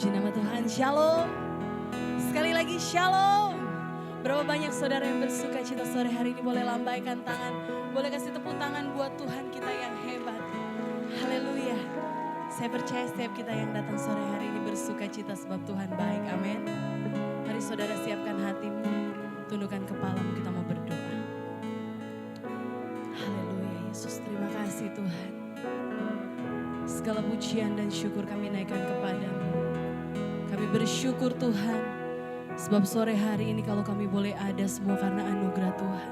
Puji nama Tuhan, shalom. Sekali lagi shalom. Berapa banyak saudara yang bersuka cita sore hari ini, boleh lambaikan tangan. Boleh kasih tepuk tangan buat Tuhan kita yang hebat. Haleluya. Saya percaya setiap kita yang datang sore hari ini bersuka cita sebab Tuhan baik. Amin. Mari saudara siapkan hatimu, tundukkan kepalamu, kita mau berdoa. Haleluya Yesus, terima kasih Tuhan. Segala pujian dan syukur kami naikkan kepadamu. Kami bersyukur Tuhan, sebab sore hari ini kalau kami boleh ada semua karena anugerah Tuhan.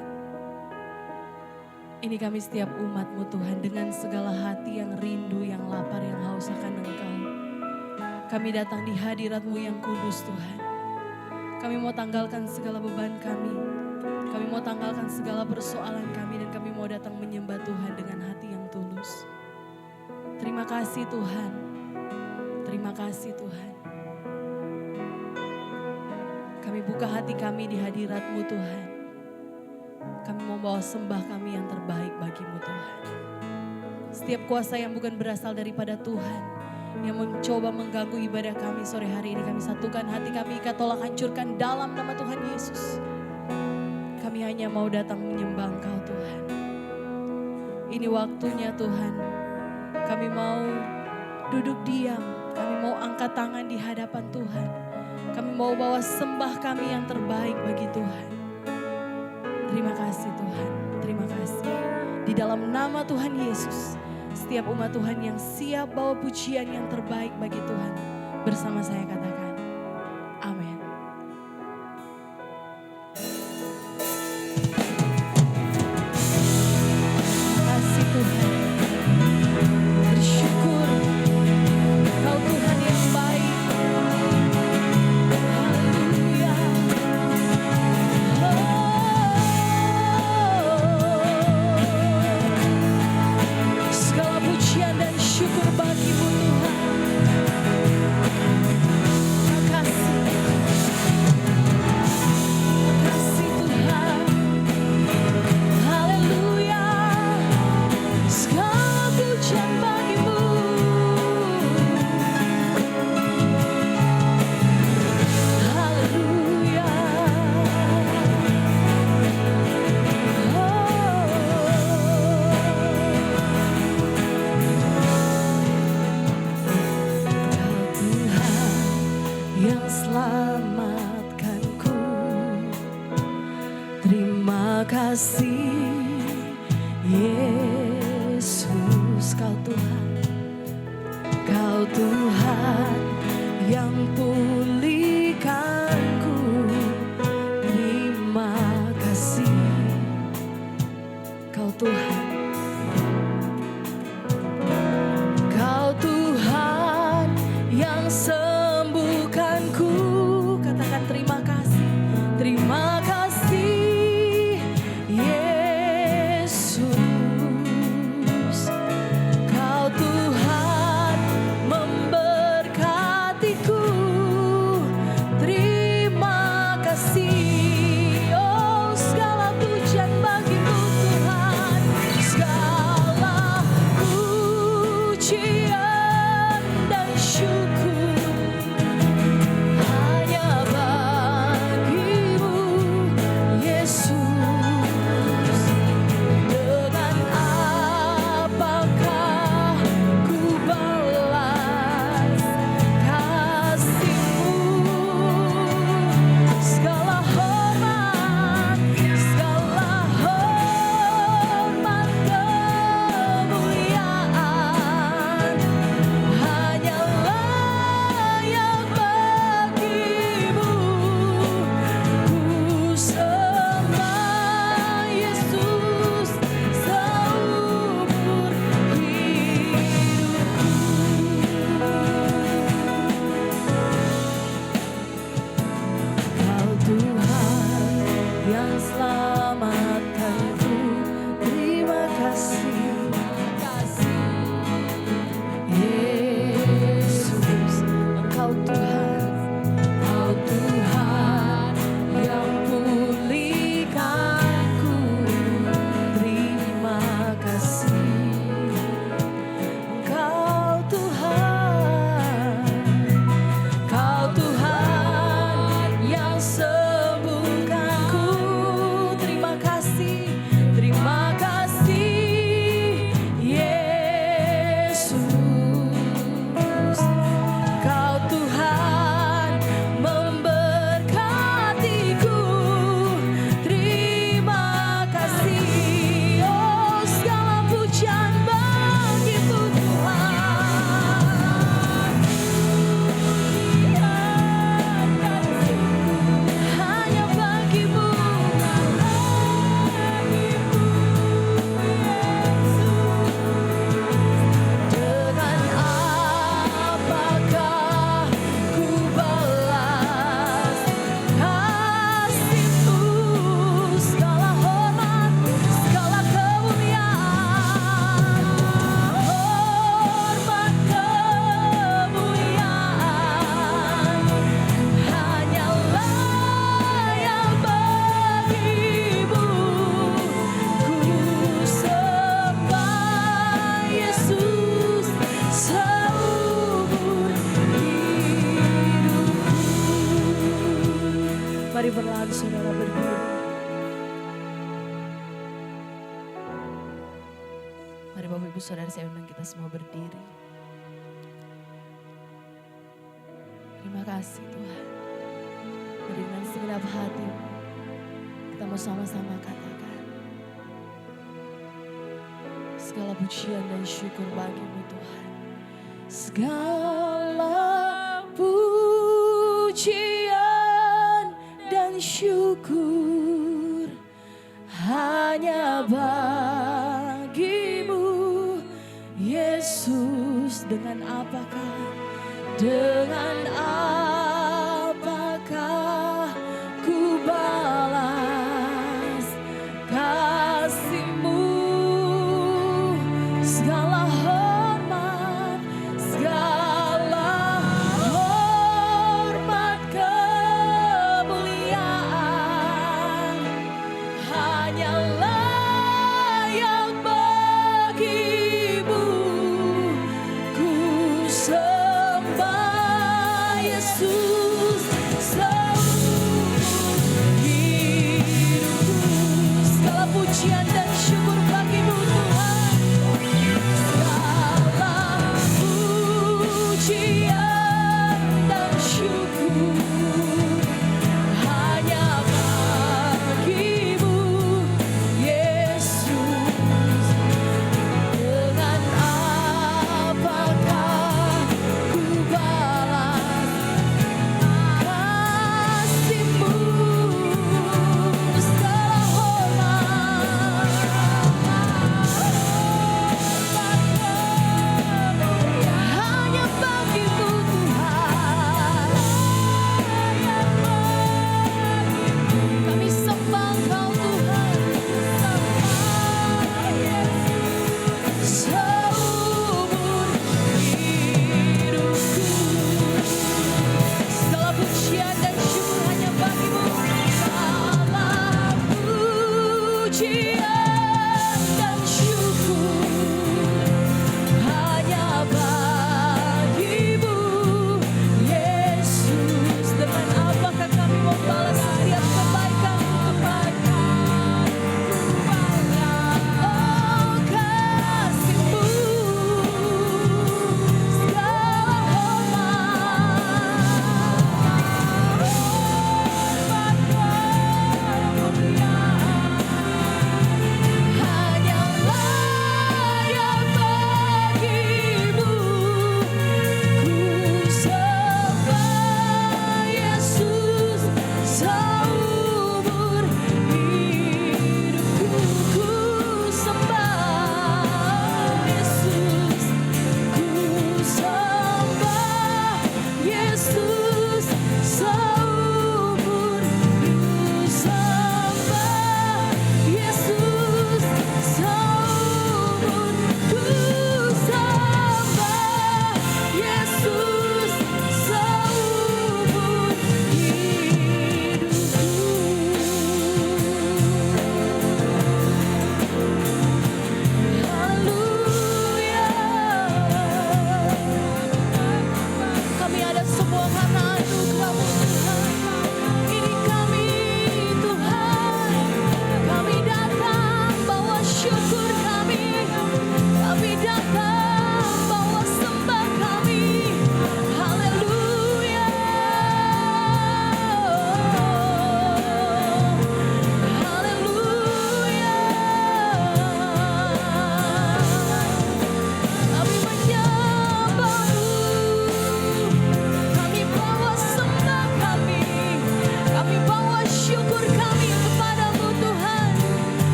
Ini kami setiap umat-Mu Tuhan dengan segala hati yang rindu, yang lapar, yang haus akan Engkau. Kami datang di hadirat-Mu yang kudus Tuhan. Kami mau tanggalkan segala beban kami. Kami mau tanggalkan segala persoalan kami dan kami mau datang menyembah Tuhan dengan hati yang tulus. Terima kasih Tuhan. Terima kasih Tuhan. Kami buka hati kami di hadirat-Mu Tuhan. Kami mau bawa sembah kami yang terbaik bagi-Mu Tuhan. Setiap kuasa yang bukan berasal daripada Tuhan, yang mencoba mengganggu ibadah kami sore hari ini, kami satukan hati kami, ikat tolak hancurkan dalam nama Tuhan Yesus. Kami hanya mau datang menyembah Engkau Tuhan. Ini waktunya Tuhan. Kami mau duduk diam, kami mau angkat tangan di hadapan Tuhan. Kami mau bawa sembah kami yang terbaik bagi Tuhan. Terima kasih Tuhan, terima kasih. Di dalam nama Tuhan Yesus, setiap umat Tuhan yang siap bawa pujian yang terbaik bagi Tuhan, bersama saya katakan, amin. Terima kasih Tuhan. Bersyukur Kau Tuhan yang baik. Segala pujian dan syukur bagi-Mu Tuhan. Terima kasih. Terima kasih Tuhan. Haleluya. Segala pujian bagi-Mu. Haleluya. Yang selamatkanku, terima kasih Yesus. Kau Tuhan, Kau Tuhan yang pulihkanku, terima kasih. Kau Tuhan, Kau Tuhan yang sembuhkanku. Katakan terima kasih. Terima kasih Yesus. Kau Tuhan memberkatiku. Terima kasih. Oh, segala pujian bagi-Mu Tuhan. Bapak Ibu Saudara, saya undang kita semua berdiri. Terima kasih Tuhan. Mari dengan segenap hati kita mau sama-sama katakan, segala pujian dan syukur bagimu Tuhan. Segala pujian dan syukur hanya bagimu Yesus. Dengan apakah? Dengan apakah ku balas kasih-Mu? Segala hormat, segala hormat kemuliaan hanya layak bagimu. Ku sembah Yesus seumur hidupku. Segala pujian dan syukur bagimu Tuhan. Segala pujian dan syukur hanya bagimu Yesus. Dengan apakah ku balas kasih-Mu? Segala hormat,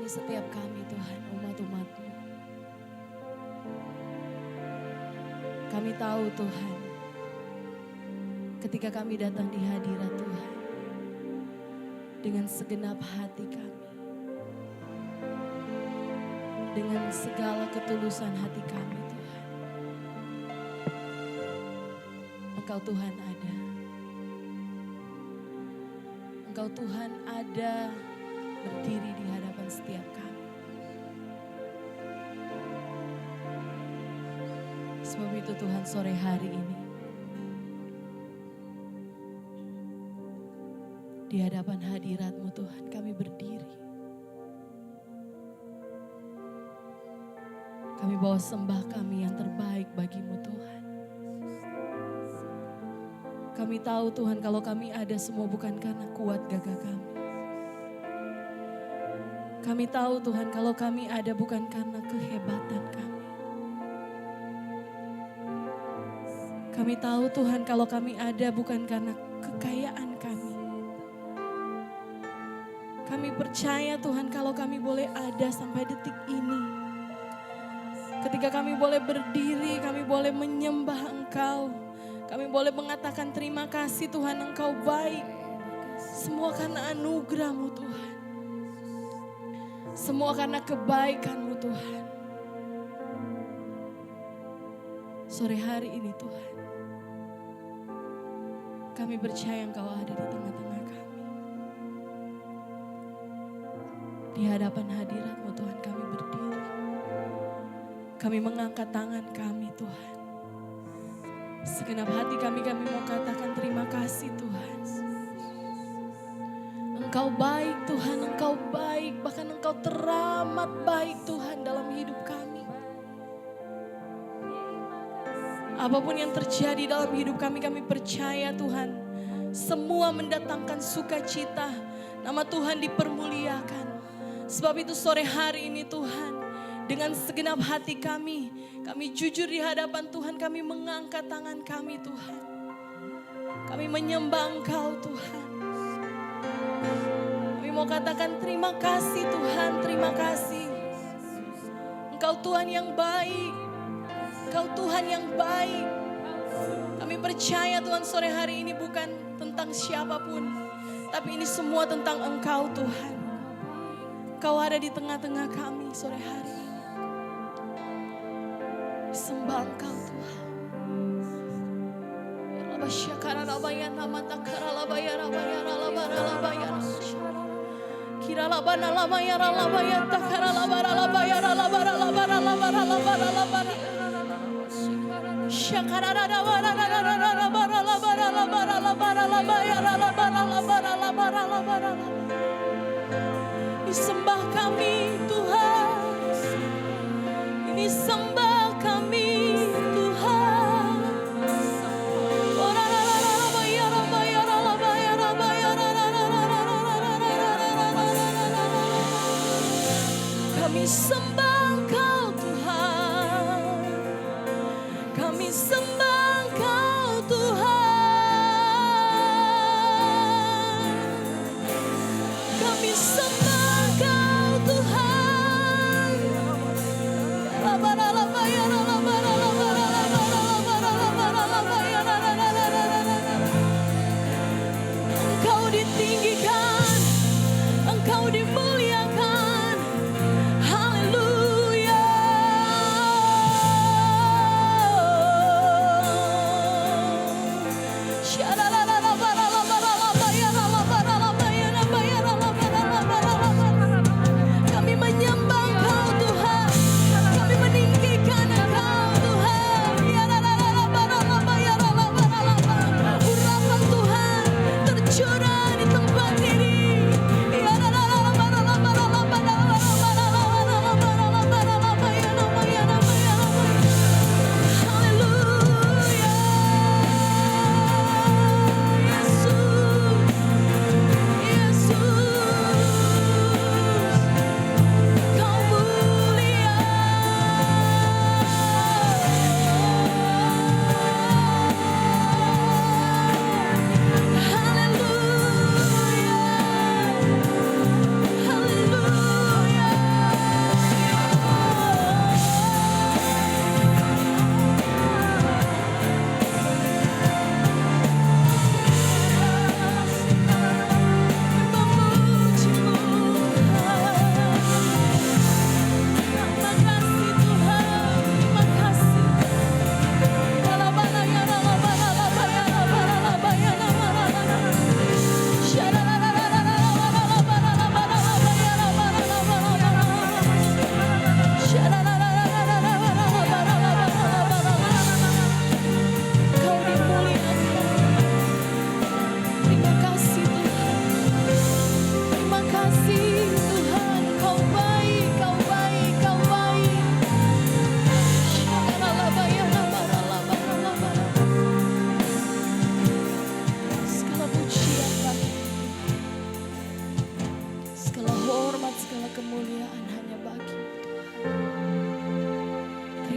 ini setiap kami Tuhan, umat-umat-Mu. Kami tahu Tuhan, ketika kami datang di hadirat Tuhan, dengan segenap hati kami, dengan segala ketulusan hati kami Tuhan, Engkau Tuhan ada. Engkau Tuhan ada berdiri di hadapan setiap kami. Sebab itu Tuhan, sore hari ini di hadapan hadirat-Mu Tuhan kami berdiri. Kami bawa sembah kami yang terbaik bagi-Mu Tuhan. Kami tahu Tuhan kalau kami ada semua bukan karena kuat gagah kami. Kami tahu Tuhan kalau kami ada bukan karena kehebatan kami. Kami tahu Tuhan kalau kami ada bukan karena kekayaan kami. Kami percaya Tuhan kalau kami boleh ada sampai detik ini. Ketika kami boleh berdiri, kami boleh menyembah Engkau. Kami boleh mengatakan terima kasih Tuhan, Engkau baik. Semua karena anugerah-Mu Tuhan. Semua karena kebaikan-Mu Tuhan. Sore hari ini Tuhan, kami percaya Engkau ada di tengah-tengah kami. Di hadapan hadirat-Mu Tuhan kami berdiri. Kami mengangkat tangan kami Tuhan. Segenap hati kami mau katakan terima kasih Tuhan. Engkau baik Tuhan, Engkau baik. Bahkan Engkau teramat baik Tuhan dalam hidup kami. Apapun yang terjadi dalam hidup kami percaya Tuhan. Semua mendatangkan sukacita. Nama Tuhan dipermuliakan. Sebab itu sore hari ini Tuhan, dengan segenap hati kami jujur di hadapan Tuhan, kami mengangkat tangan kami Tuhan. Kami menyembah Engkau Tuhan. Kami mau katakan terima kasih Tuhan, terima kasih. Engkau Tuhan yang baik, Engkau Tuhan yang baik. Kami percaya Tuhan sore hari ini bukan tentang siapapun, tapi ini semua tentang Engkau Tuhan. Engkau ada di tengah-tengah kami sore hari ini. Sembah Engkau Tuhan. Sembah kami Tuhan. Ini sembah kami Tuhan. Kami sembah Engkau Tuhan. Kami sembah Engkau Tuhan. Kami sembah Engkau Tuhan. Engkau ditinggikan, Engkau dimuliakan. Haleluya.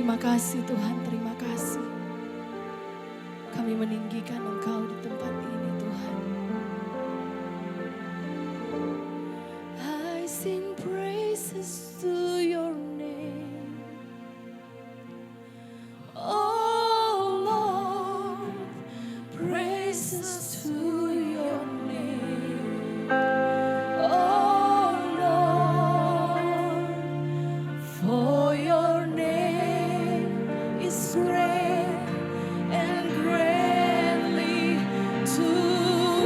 Terima kasih Tuhan, terima kasih. Kami meninggikan Engkau di tempat ini Tuhan. I sing praises to your name. Oh Lord, praises to your name. Oh Lord, for your name is great and greatly to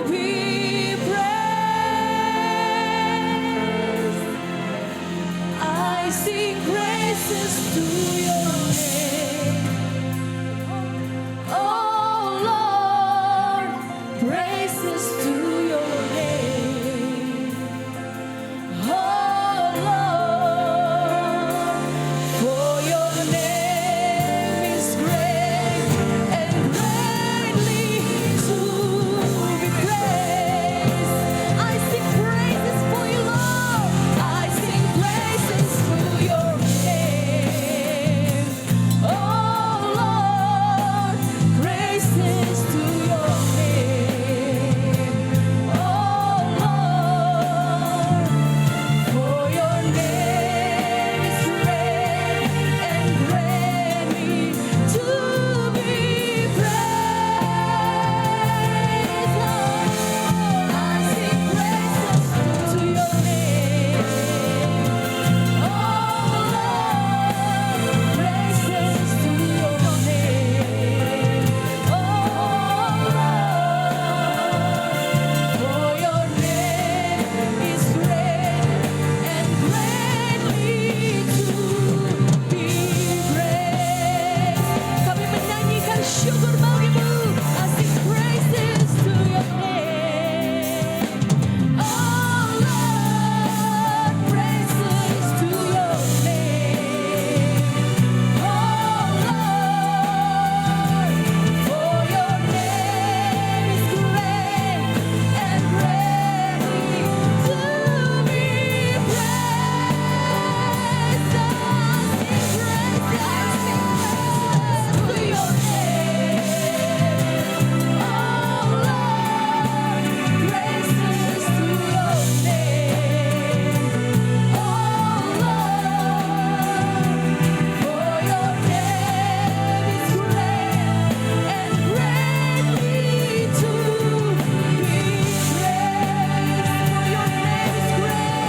be praised. I sing praises to your name. Oh Lord, praises to your name. Oh Lord, for your name is great and greatly to be praised. I sing praises for you, Lord. I sing praises to your name. Oh Lord, praises to your name. Oh Lord, for your name is great and greatly to be praised. I sing praises to your name. Oh Lord, praises to your name. Oh Lord, for your name is great and greatly to be praised. Kami menyanyikan syukur bagimu. I sing praises to your name. Oh Lord, praises to your name. Oh Lord, for your name is great and greatly to be praised. I sing praises to your name. Oh Lord, praises to your name. Oh Lord, for your name is great and greatly to be praised. For your name is great.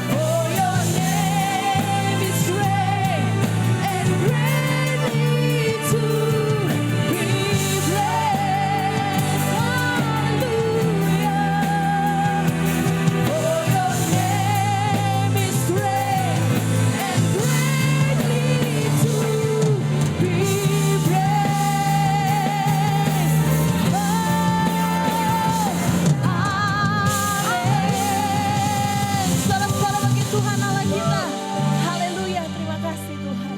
For your name is great and greatly to be praised. Hallelujah. For your name is great and greatly to be praised. Amin. Saudara-saudara bagi Tuhan Allah kita. Haleluya, terima kasih Tuhan.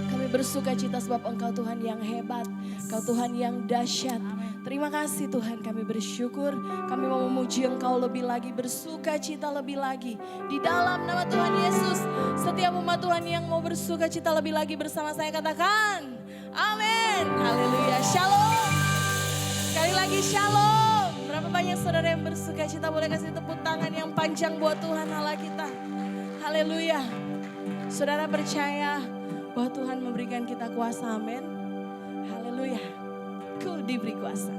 Kami bersuka cita sebab Engkau Tuhan yang hebat, Engkau Tuhan yang dahsyat. Terima kasih Tuhan, kami bersyukur, kami mau memuji Engkau lebih lagi, bersuka cita lebih lagi. Di dalam nama Tuhan Yesus, setiap umat Tuhan yang mau bersuka cita lebih lagi bersama saya katakan, amin. Haleluya, shalom. Sekali lagi shalom. Berapa banyak saudara yang bersuka cita, boleh kasih tepuk tangan yang panjang buat Tuhan Allah kita. Haleluya. Saudara percaya bahwa Tuhan memberikan kita kuasa, amin. Haleluya. Ku diberi kuasa.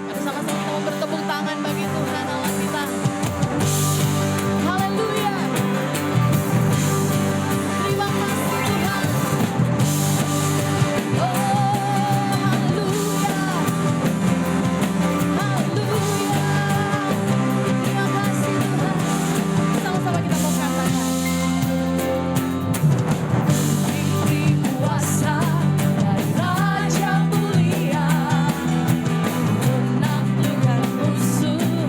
Mari sama-sama kita mau bertepuk tangan bagi Tuhan Allah kita. Haleluya. Terima kasih Tuhan. Oh, haleluya. Haleluya. Terima kasih Tuhan. Sama-sama kita mau katakan. Diberi kuasa dari Raja mulia, menaklukkan musuh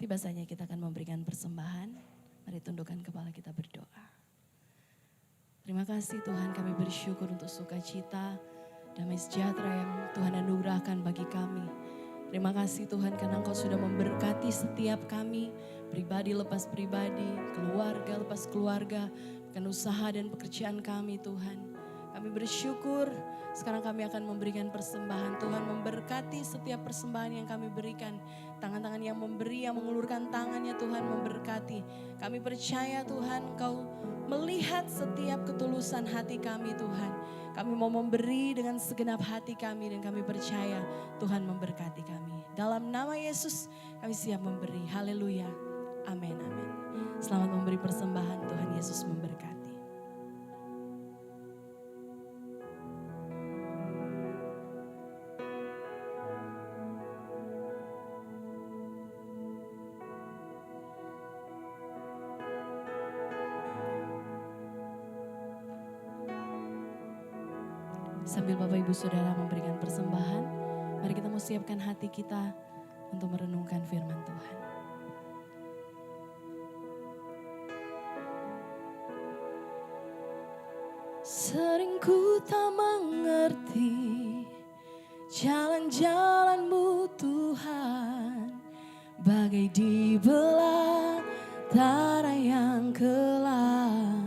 Tiba saatnya kita akan memberikan persembahan. Mari tundukkan kepala kita berdoa. Terima kasih Tuhan, kami bersyukur untuk sukacita, damai sejahtera yang Tuhan anugerahkan bagi kami. Terima kasih Tuhan karena Engkau sudah memberkati setiap kami, pribadi lepas pribadi, keluarga lepas keluarga, bahkan usaha dan pekerjaan kami Tuhan. Kami bersyukur, sekarang kami akan memberikan persembahan. Tuhan memberkati setiap persembahan yang kami berikan. Tangan-tangan yang memberi, yang mengulurkan tangannya Tuhan memberkati. Kami percaya Tuhan Engkau melihat setiap ketulusan hati kami Tuhan. Kami mau memberi dengan segenap hati kami dan kami percaya Tuhan memberkati kami. Dalam nama Yesus kami siap memberi. Haleluya. Amin, amin. Selamat memberi persembahan, Tuhan Yesus memberkati. Sambil Bapak Ibu Saudara memberikan persembahan, mari kita mau siapkan hati kita untuk merenungkan firman Tuhan. Sering ku tak mengerti jalan-jalan-Mu Tuhan, bagai di belantara yang kelam.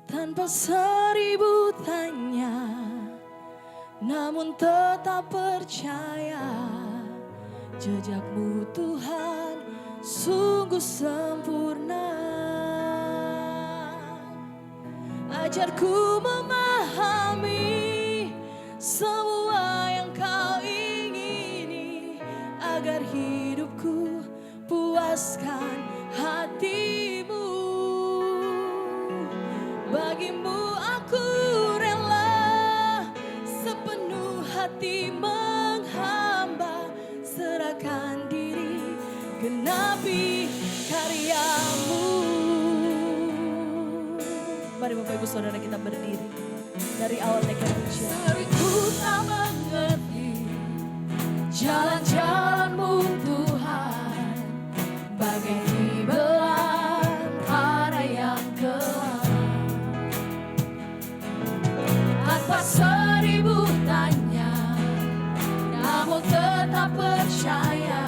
Tanpa 1000 tanya, namun tetap percaya, jejak-Mu Tuhan sungguh sempurna. Ajarku memahami semua yang Kau ingini, agar hidupku puaskan hati-Mu. Bagimu aku rela sepenuh hati menghamba, serahkan diri, genapi karya-Mu. Mari Bapak Ibu Saudara kita berdiri dari awal tekad pujian. Sering ku tak mengerti jalan-jalan-Mu Tuhan, bagai di belantara yang kelam. Tanpa 1000 tanya, namun tetap percaya,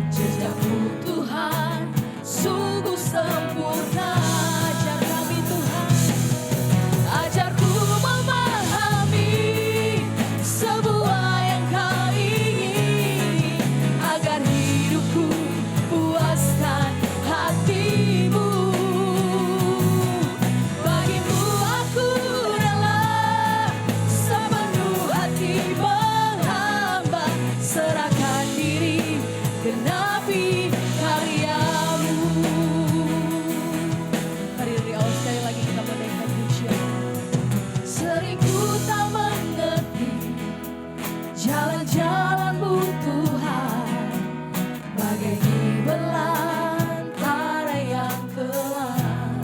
jejak-Mu Tuhan sungguh sempurna. Ajar kami Tuhan, ajarku memahami semua yang Kau ingini, agar hidupku puaskan hati-Mu. Bagimu aku rela sepenuh hati menghamba, serahkan diri, genapi karya-Mu. Mari dari awal sekali lagi kita menaikkan pujian. Sering ku tak mengerti jalan-jalan-Mu Tuhan, bagai di belantara yang kelam.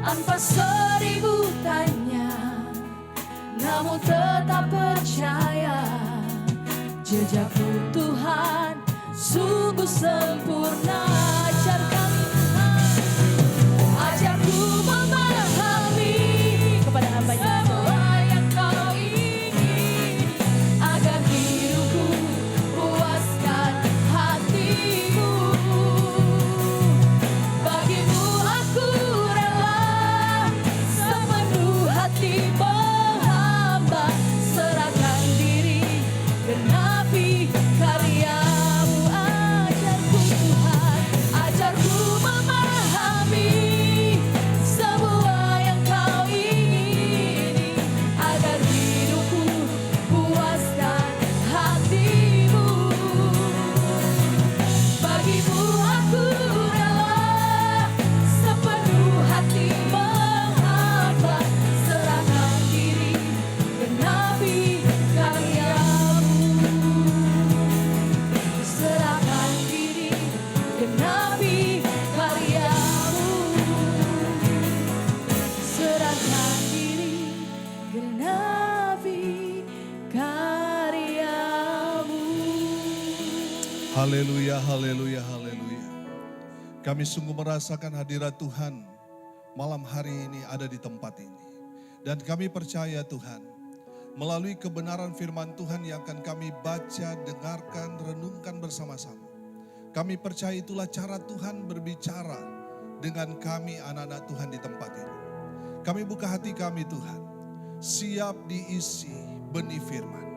Tanpa 1000 tanya, namun tetap percaya, jejak-Mu Tuhan sungguh sempurna. Ajar kami Tuhan, ajarku memahami kepada hamba-Nya semua yang Kau ingini, agar hidupku puaskan hati-Mu. Bagimu aku rela sepenuh hati menghamba, serahkan diri, genapi karya-Mu. Ajarku Tuhan, Haleluya, haleluya, haleluya. Kami sungguh merasakan hadirat Tuhan malam hari ini ada di tempat ini. Dan kami percaya Tuhan, melalui kebenaran firman Tuhan yang akan kami baca, dengarkan, renungkan bersama-sama. Kami percaya itulah cara Tuhan berbicara dengan kami anak-anak Tuhan di tempat ini. Kami buka hati kami Tuhan, siap diisi benih firman.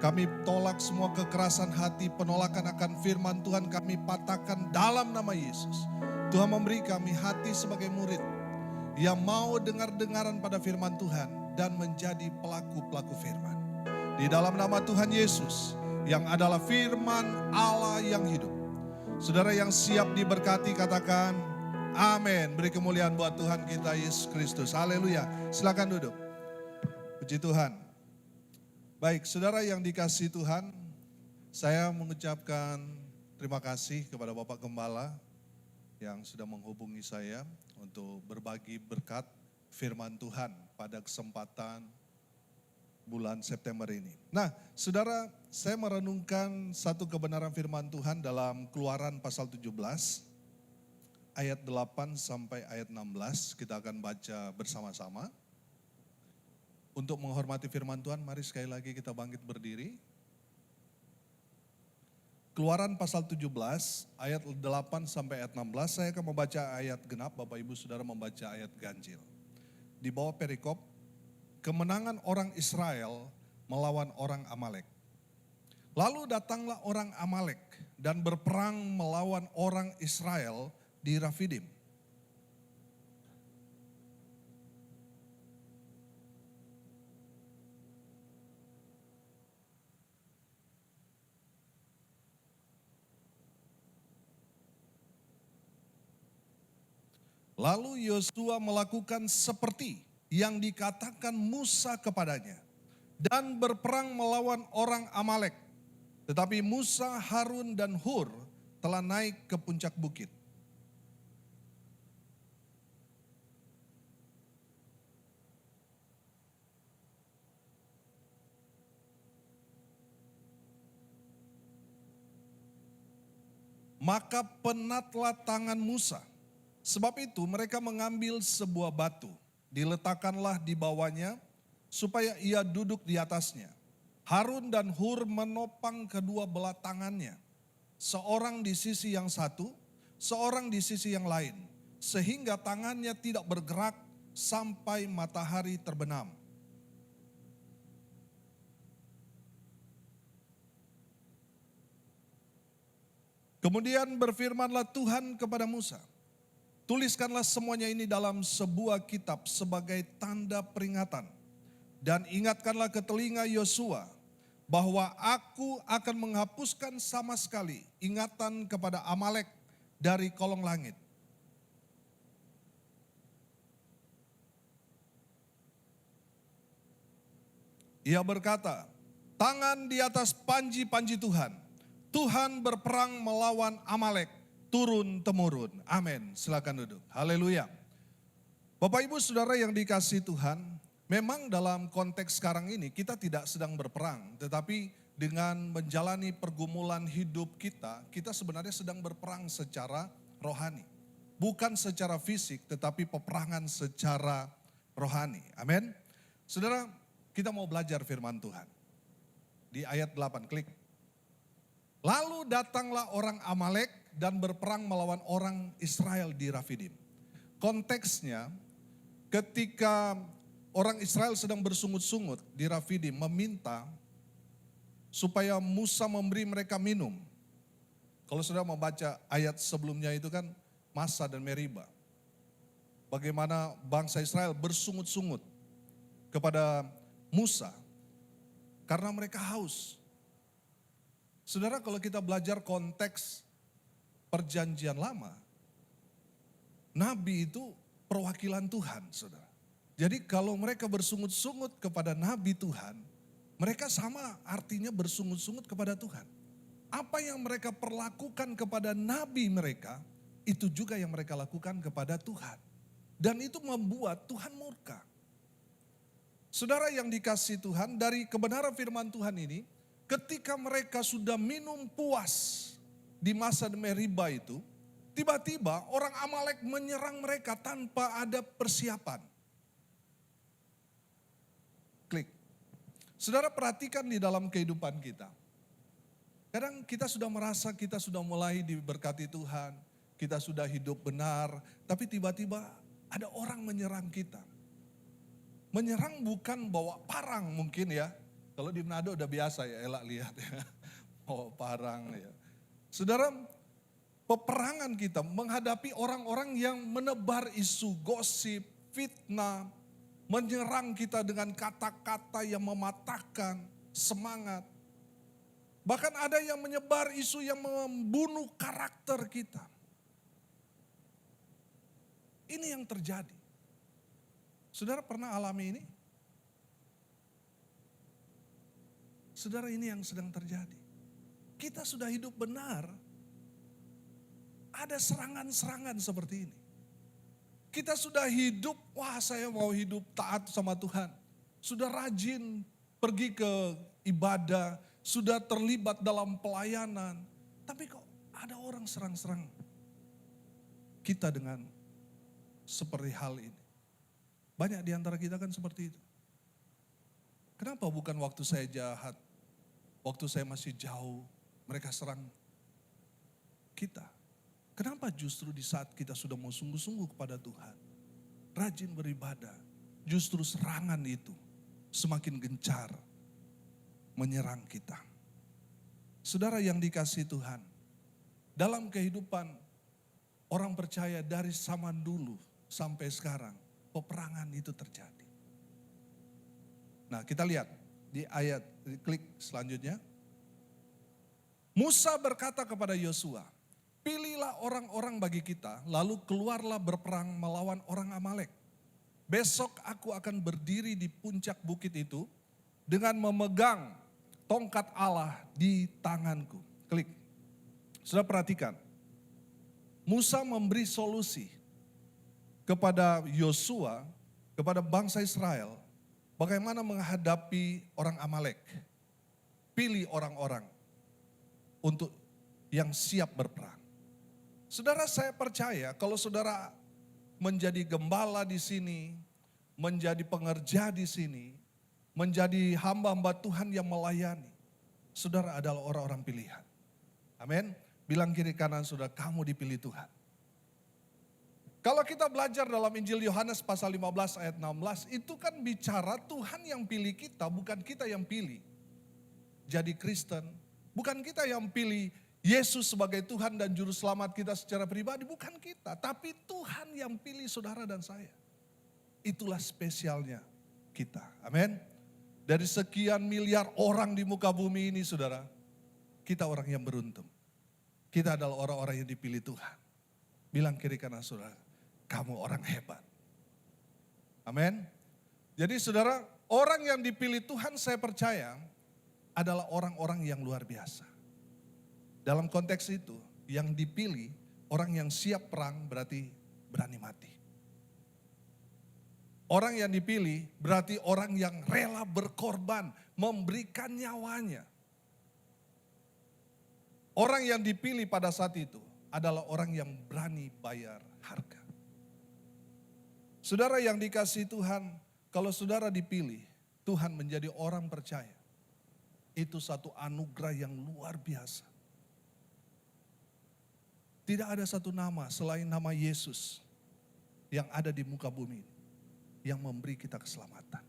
Kami tolak semua kekerasan hati, penolakan akan firman Tuhan kami patahkan dalam nama Yesus. Tuhan memberi kami hati sebagai murid yang mau dengar-dengaran pada firman Tuhan dan menjadi pelaku-pelaku firman. Di dalam nama Tuhan Yesus yang adalah firman Allah yang hidup. Saudara yang siap diberkati katakan amin. Beri kemuliaan buat Tuhan kita Yesus Kristus. Haleluya. Silakan duduk. Puji Tuhan. Baik, saudara yang dikasihi Tuhan, saya mengucapkan terima kasih kepada Bapak Gembala yang sudah menghubungi saya untuk berbagi berkat firman Tuhan pada kesempatan bulan September ini. Nah, saudara, saya merenungkan satu kebenaran firman Tuhan dalam Keluaran pasal 17, ayat 8 sampai ayat 16, kita akan baca bersama-sama. Untuk menghormati firman Tuhan, mari sekali lagi kita bangkit berdiri. Keluaran pasal 17 ayat 8 sampai ayat 16, saya akan membaca ayat genap, Bapak Ibu Saudara membaca ayat ganjil. Di bawah perikop, kemenangan orang Israel melawan orang Amalek. Lalu datanglah orang Amalek dan berperang melawan orang Israel di Rafidim. Lalu Yosua melakukan seperti yang dikatakan Musa kepadanya dan berperang melawan orang Amalek. Tetapi Musa, Harun dan Hur telah naik ke puncak bukit. Maka penatlah tangan Musa. Sebab itu mereka mengambil sebuah batu, diletakkanlah di bawahnya supaya ia duduk di atasnya. Harun dan Hur menopang kedua belah tangannya, seorang di sisi yang satu, seorang di sisi yang lain, sehingga tangannya tidak bergerak sampai matahari terbenam. Kemudian berfirmanlah Tuhan kepada Musa, tuliskanlah semuanya ini dalam sebuah kitab sebagai tanda peringatan. Dan ingatkanlah ke telinga Yosua bahwa aku akan menghapuskan sama sekali ingatan kepada Amalek dari kolong langit. Ia berkata, tangan di atas panji-panji Tuhan. Tuhan berperang melawan Amalek. Turun-temurun. Amin. Silakan duduk. Haleluya. Bapak Ibu Saudara yang dikasihi Tuhan, memang dalam konteks sekarang ini kita tidak sedang berperang, tetapi dengan menjalani pergumulan hidup kita, kita sebenarnya sedang berperang secara rohani. Bukan secara fisik, tetapi peperangan secara rohani. Amin. Saudara, kita mau belajar firman Tuhan. Di ayat 8, klik. Lalu datanglah orang Amalek dan berperang melawan orang Israel di Rafidim. Konteksnya ketika orang Israel sedang bersungut-sungut di Rafidim meminta supaya Musa memberi mereka minum. Kalau sudah membaca ayat sebelumnya itu kan Massa dan Meriba. Bagaimana bangsa Israel bersungut-sungut kepada Musa karena mereka haus. Saudara, kalau kita belajar konteks Perjanjian Lama, Nabi itu perwakilan Tuhan, saudara. Jadi kalau mereka bersungut-sungut kepada Nabi Tuhan, mereka sama artinya bersungut-sungut kepada Tuhan. Apa yang mereka perlakukan kepada Nabi mereka, itu juga yang mereka lakukan kepada Tuhan. Dan itu membuat Tuhan murka. Saudara yang dikasihi Tuhan, dari kebenaran firman Tuhan ini, ketika mereka sudah minum puas di masa Meriba itu, tiba-tiba orang Amalek menyerang mereka tanpa ada persiapan. Klik. Saudara perhatikan di dalam kehidupan kita. Kadang kita sudah merasa kita sudah mulai diberkati Tuhan, kita sudah hidup benar, tapi tiba-tiba ada orang menyerang kita. Menyerang bukan bawa parang mungkin ya. Kalau di Manado udah biasa ya, elak lihat ya. Bawa parang ya. Saudara, peperangan kita menghadapi orang-orang yang menebar isu gosip, fitnah, menyerang kita dengan kata-kata yang mematahkan semangat. Bahkan ada yang menyebar isu yang membunuh karakter kita. Ini yang terjadi. Saudara pernah alami ini? Saudara, ini yang sedang terjadi. Kita sudah hidup benar, ada serangan-serangan seperti ini. Kita sudah hidup, wah saya mau hidup taat sama Tuhan. Sudah rajin pergi ke ibadah, sudah terlibat dalam pelayanan. Tapi kok ada orang serang-serang kita dengan seperti hal ini. Banyak di antara kita kan seperti itu. Kenapa bukan waktu saya jahat, waktu saya masih jauh, mereka serang kita? Kenapa justru di saat kita sudah mau sungguh-sungguh kepada Tuhan, rajin beribadah, justru serangan itu semakin gencar menyerang kita. Saudara yang dikasihi Tuhan, dalam kehidupan orang percaya dari zaman dulu sampai sekarang, peperangan itu terjadi. Nah, kita lihat di ayat, klik selanjutnya. Musa berkata kepada Yosua, pilihlah orang-orang bagi kita, lalu keluarlah berperang melawan orang Amalek. Besok aku akan berdiri di puncak bukit itu dengan memegang tongkat Allah di tanganku. Klik. Sudah perhatikan. Musa memberi solusi kepada Yosua, kepada bangsa Israel, bagaimana menghadapi orang Amalek. Pilih orang-orang untuk yang siap berperang. Saudara, saya percaya kalau saudara menjadi gembala di sini, menjadi pengerja di sini, menjadi hamba-hamba Tuhan yang melayani, saudara adalah orang-orang pilihan. Amin. Bilang kiri kanan saudara, kamu dipilih Tuhan. Kalau kita belajar dalam Injil Yohanes pasal 15 ayat 16, itu kan bicara Tuhan yang pilih kita, bukan kita yang pilih. Jadi Kristen, bukan kita yang pilih Yesus sebagai Tuhan dan Juru Selamat kita secara pribadi, bukan kita. Tapi Tuhan yang pilih saudara dan saya. Itulah spesialnya kita. Amin. Dari sekian miliar orang di muka bumi ini saudara, kita orang yang beruntung. Kita adalah orang-orang yang dipilih Tuhan. Bilang kiri kanan saudara, kamu orang hebat. Amin. Jadi saudara, orang yang dipilih Tuhan saya percaya adalah orang-orang yang luar biasa. Dalam konteks itu, yang dipilih orang yang siap perang berarti berani mati. Orang yang dipilih berarti orang yang rela berkorban, memberikan nyawanya. Orang yang dipilih pada saat itu adalah orang yang berani bayar harga. Saudara yang dikasihi Tuhan, kalau saudara dipilih, Tuhan menjadi orang percaya. Itu satu anugerah yang luar biasa. Tidak ada satu nama selain nama Yesus yang ada di muka bumi yang memberi kita keselamatan.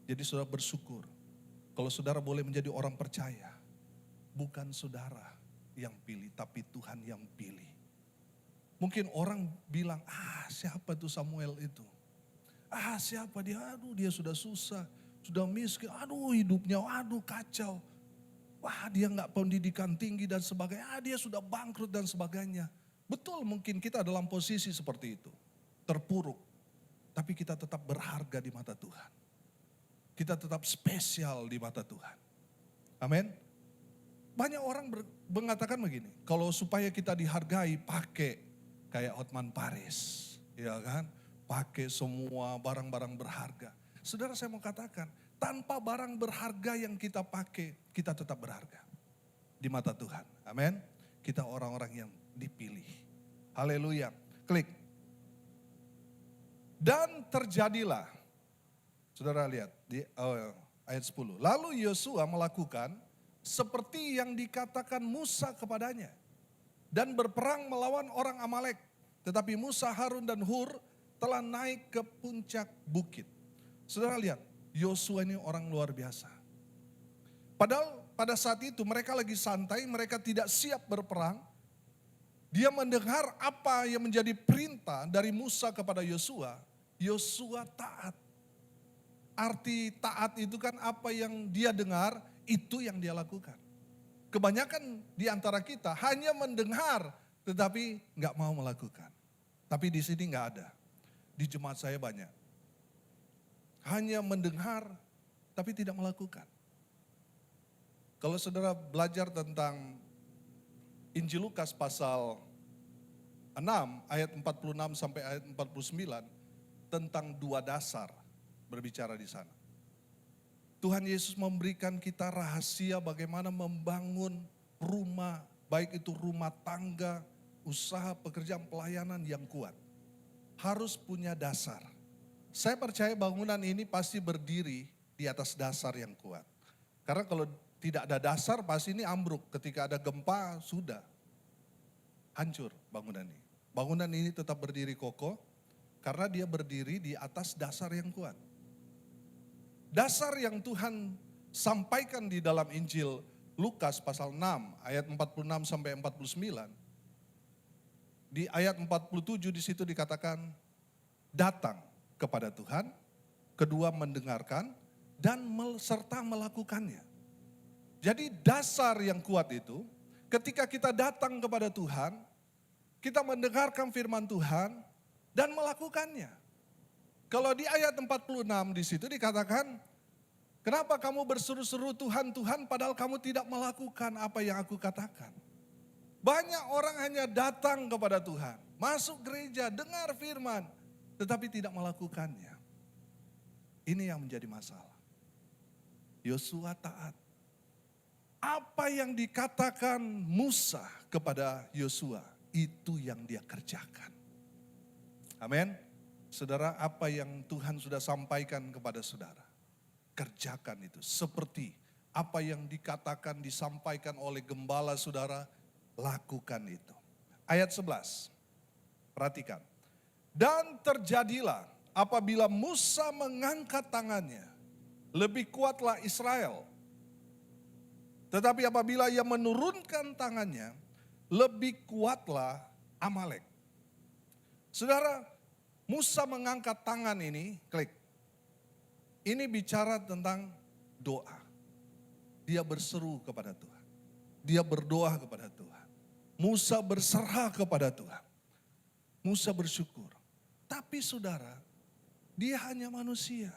Jadi saudara bersyukur kalau saudara boleh menjadi orang percaya. Bukan saudara yang pilih, tapi Tuhan yang pilih. Mungkin orang bilang, siapa tuh Samuel itu? Siapa dia? Aduh dia sudah susah, sudah miskin, hidupnya, kacau. Wah dia gak pendidikan tinggi dan sebagainya, dia sudah bangkrut dan sebagainya. Betul mungkin kita dalam posisi seperti itu, terpuruk. Tapi kita tetap berharga di mata Tuhan. Kita tetap spesial di mata Tuhan. Amin. Banyak orang mengatakan begini, kalau supaya kita dihargai pakai kayak Hotman Paris, ya kan? Pakai semua barang-barang berharga. Saudara saya mau katakan, tanpa barang berharga yang kita pakai, kita tetap berharga di mata Tuhan. Amin. kita orang-orang yang dipilih. Haleluya. Klik. Dan terjadilah, saudara lihat di ayat 10. Lalu Yosua melakukan seperti yang dikatakan Musa kepadanya. Dan berperang melawan orang Amalek. Tetapi Musa, Harun dan Hur telah naik ke puncak bukit. Saudara lihat, Yosua ini orang luar biasa. Padahal pada saat itu mereka lagi santai, mereka tidak siap berperang. Dia mendengar apa yang menjadi perintah dari Musa kepada Yosua. Yosua taat. Arti taat itu kan apa yang dia dengar, itu yang dia lakukan. Kebanyakan di antara kita hanya mendengar, tetapi nggak mau melakukan. Tapi di sini nggak ada. Di jemaat saya banyak. Hanya mendengar, tapi tidak melakukan. Kalau saudara belajar tentang Injil Lukas pasal 6 ayat 46 sampai ayat 49 tentang dua dasar berbicara di sana. Tuhan Yesus memberikan kita rahasia bagaimana membangun rumah, baik itu rumah tangga, usaha, pekerjaan, pelayanan yang kuat. Harus punya dasar. Saya percaya bangunan ini pasti berdiri di atas dasar yang kuat. Karena kalau tidak ada dasar pasti ini ambruk. Ketika ada gempa sudah hancur bangunan ini. Bangunan ini tetap berdiri kokoh karena dia berdiri di atas dasar yang kuat. Dasar yang Tuhan sampaikan di dalam Injil Lukas pasal 6 ayat 46 sampai 49. Di ayat 47 di situ dikatakan datang kepada Tuhan, kedua mendengarkan dan serta melakukannya. Jadi dasar yang kuat itu ketika kita datang kepada Tuhan, kita mendengarkan firman Tuhan dan melakukannya. Kalau di ayat 46 di situ dikatakan, kenapa kamu berseru-seru Tuhan, Tuhan padahal kamu tidak melakukan apa yang aku katakan. Banyak orang hanya datang kepada Tuhan, masuk gereja, dengar firman, tetapi tidak melakukannya. Ini yang menjadi masalah. Yosua taat. Apa yang dikatakan Musa kepada Yosua, itu yang dia kerjakan. Amin. Saudara, apa yang Tuhan sudah sampaikan kepada saudara, kerjakan itu. Seperti apa yang dikatakan, disampaikan oleh gembala saudara, lakukan itu. Ayat 11, perhatikan. Dan terjadilah apabila Musa mengangkat tangannya, lebih kuatlah Israel. Tetapi apabila ia menurunkan tangannya, lebih kuatlah Amalek. Saudara, Musa mengangkat tangan ini, klik. Ini bicara tentang doa. Dia berseru kepada Tuhan. Dia berdoa kepada Tuhan. Musa berserah kepada Tuhan. Musa bersyukur. Tapi saudara, dia hanya manusia.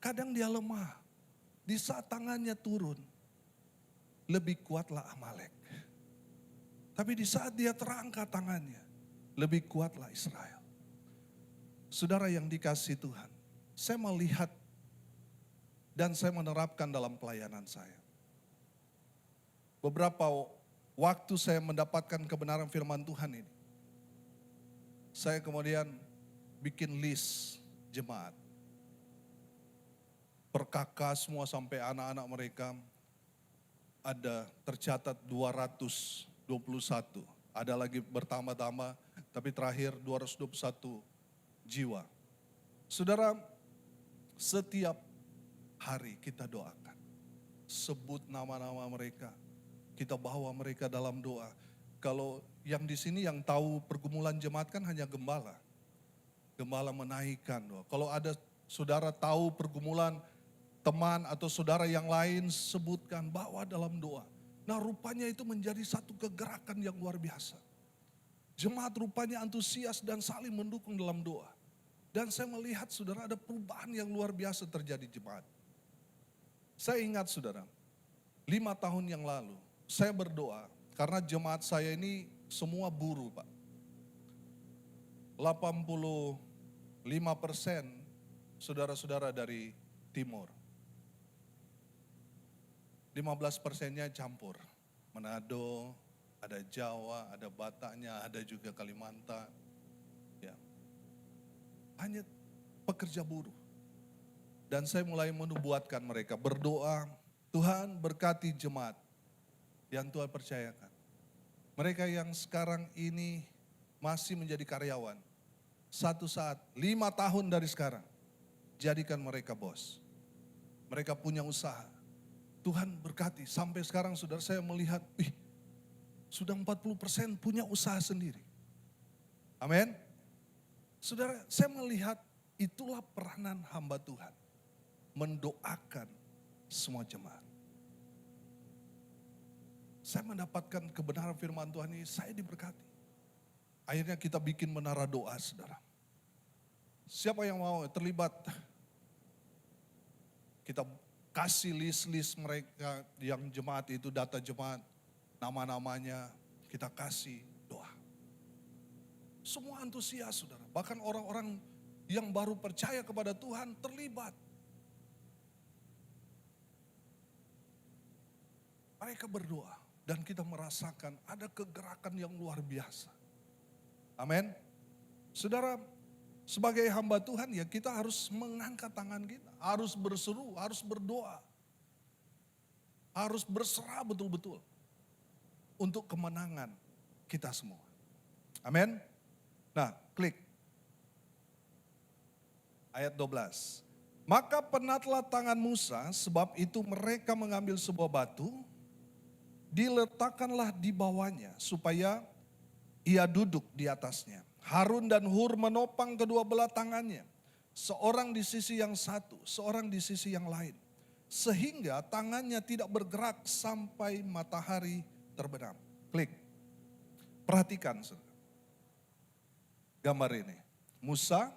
Kadang dia lemah. Di saat tangannya turun, lebih kuatlah Amalek. Tapi di saat dia terangkat tangannya, lebih kuatlah Israel. Saudara yang dikasihi Tuhan, saya melihat dan saya menerapkan dalam pelayanan saya. Beberapa waktu saya mendapatkan kebenaran firman Tuhan ini, saya kemudian bikin list jemaat. Per kakak semua sampai anak-anak mereka ada tercatat 221. Ada lagi bertambah-tambah, tapi terakhir 221 jiwa. Saudara, setiap hari kita doakan. Sebut nama-nama mereka. Kita bawa mereka dalam doa. Kalau yang di sini yang tahu pergumulan jemaat kan hanya gembala. Gembala menaikkan doa. Kalau ada saudara tahu pergumulan teman atau saudara yang lain, sebutkan, bawa dalam doa. Nah, rupanya itu menjadi satu kegerakan yang luar biasa. Jemaat rupanya antusias dan saling mendukung dalam doa. Dan saya melihat saudara ada perubahan yang luar biasa terjadi jemaat. Saya ingat saudara, 5 tahun yang lalu saya berdoa karena jemaat saya ini semua buruh Pak. 85% saudara-saudara dari timur. 15%-nya campur. Manado, ada Jawa, ada Bataknya, ada juga Kalimantan. Ya. Hanya pekerja buruh. Dan saya mulai menubuatkan mereka berdoa, Tuhan berkati jemaat yang Tuhan percayakan. Mereka yang sekarang ini masih menjadi karyawan, satu saat 5 tahun dari sekarang, jadikan mereka bos. Mereka punya usaha. Tuhan berkati, sampai sekarang saudara saya melihat, sudah 40% punya usaha sendiri. Amin. Saudara, saya melihat itulah peranan hamba Tuhan. Mendoakan semua jemaat. Saya mendapatkan kebenaran firman Tuhan ini, saya diberkati. Akhirnya kita bikin menara doa, saudara. Siapa yang mau terlibat? Kita kasih list-list mereka yang jemaat itu, data jemaat, nama-namanya, kita kasih doa. Semua antusias, saudara. Bahkan orang-orang yang baru percaya kepada Tuhan terlibat. Mereka berdoa dan kita merasakan ada kegerakan yang luar biasa. Amin. Saudara, sebagai hamba Tuhan ya kita harus mengangkat tangan kita. Harus berseru, harus berdoa. Harus berserah betul-betul untuk kemenangan kita semua. Amin. Nah, klik. Ayat 12. Maka penatlah tangan Musa, sebab itu mereka mengambil sebuah batu, diletakkanlah di bawahnya supaya ia duduk di atasnya. Harun dan Hur menopang kedua belah tangannya, seorang di sisi yang satu, seorang di sisi yang lain. Sehingga tangannya tidak bergerak sampai matahari terbenam. Klik. Perhatikan gambar ini. Musa,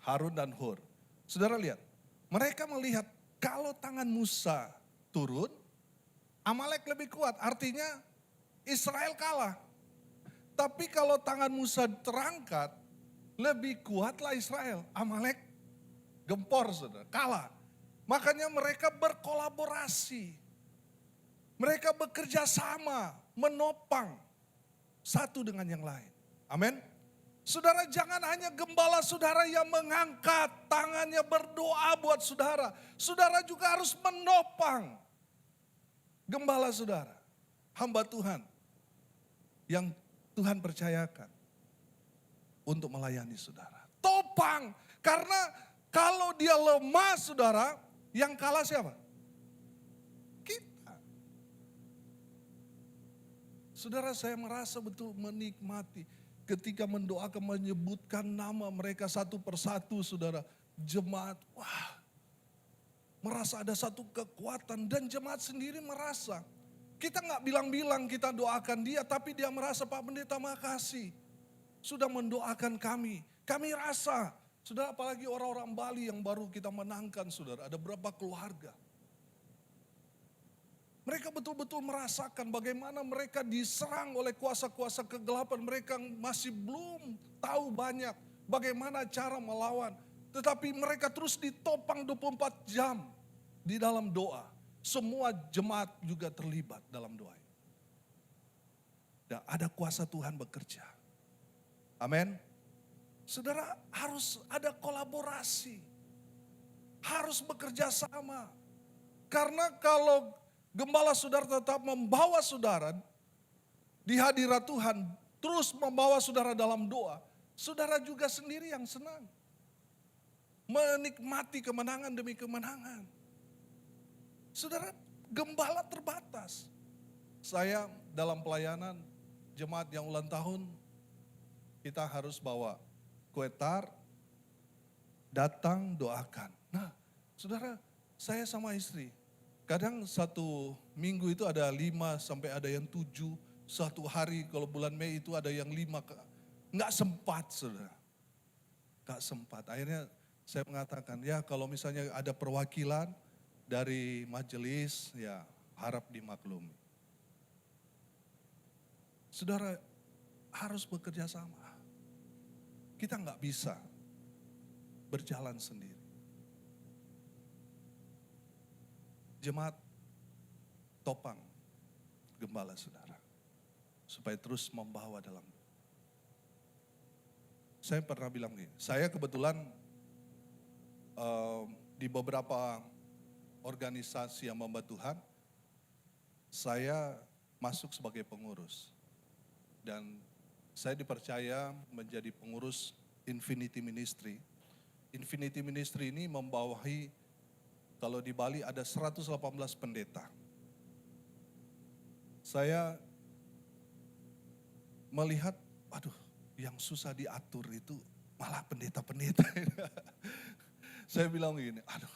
Harun dan Hur. Saudara lihat, mereka melihat kalau tangan Musa turun, Amalek lebih kuat, artinya Israel kalah. Tapi kalau tangan Musa terangkat, lebih kuatlah Israel. Amalek gempor, saudara, kalah. Makanya mereka berkolaborasi. Mereka bekerja sama, menopang satu dengan yang lain. Amin. Saudara, jangan hanya gembala saudara yang mengangkat tangannya berdoa buat saudara. Saudara juga harus menopang gembala saudara, hamba Tuhan yang Tuhan percayakan untuk melayani saudara. Topang, karena kalau dia lemah saudara, yang kalah siapa? Kita. Saudara, saya merasa betul menikmati ketika mendoakan, menyebutkan nama mereka satu persatu saudara. Jemaat, wah, merasa ada satu kekuatan dan jemaat sendiri merasa. Kita nggak bilang-bilang kita doakan dia, tapi dia merasa, Pak Pendeta makasih. Sudah mendoakan kami. Kami rasa, saudara, apalagi orang-orang Bali yang baru kita menangkan saudara. Ada berapa keluarga. Mereka betul-betul merasakan bagaimana mereka diserang oleh kuasa-kuasa kegelapan. Mereka masih belum tahu banyak bagaimana cara melawan. Tetapi mereka terus ditopang 24 jam di dalam doa. Semua jemaat juga terlibat dalam doa. Dan ada kuasa Tuhan bekerja. Amin. Saudara, harus ada kolaborasi. Harus bekerja sama. Karena kalau gembala saudara tetap membawa saudara di hadirat Tuhan, terus membawa saudara dalam doa, saudara juga sendiri yang senang. Menikmati kemenangan demi kemenangan. Saudara, gembala terbatas. Saya dalam pelayanan jemaat yang ulang tahun, kita harus bawa kue tart, datang doakan. Nah, saudara, saya sama istri, kadang satu minggu itu ada 5 sampai ada yang 7, satu hari kalau bulan Mei itu ada yang 5, nggak sempat saudara. Nggak sempat, akhirnya saya mengatakan, ya kalau misalnya ada perwakilan dari majelis, ya harap dimaklumi. Saudara, harus bekerja sama. Kita nggak bisa berjalan sendiri. Jemaat, topang gembala saudara. supaya terus membawa dalam. Saya pernah bilang gini, saya kebetulan di beberapa organisasi yang hamba Tuhan, saya masuk sebagai pengurus. Dan saya dipercaya menjadi pengurus Infinity Ministry. Infinity Ministry ini membawahi, kalau di Bali ada 118 pendeta. Saya melihat, aduh, yang susah diatur itu malah pendeta-pendeta. Saya bilang begini, aduh,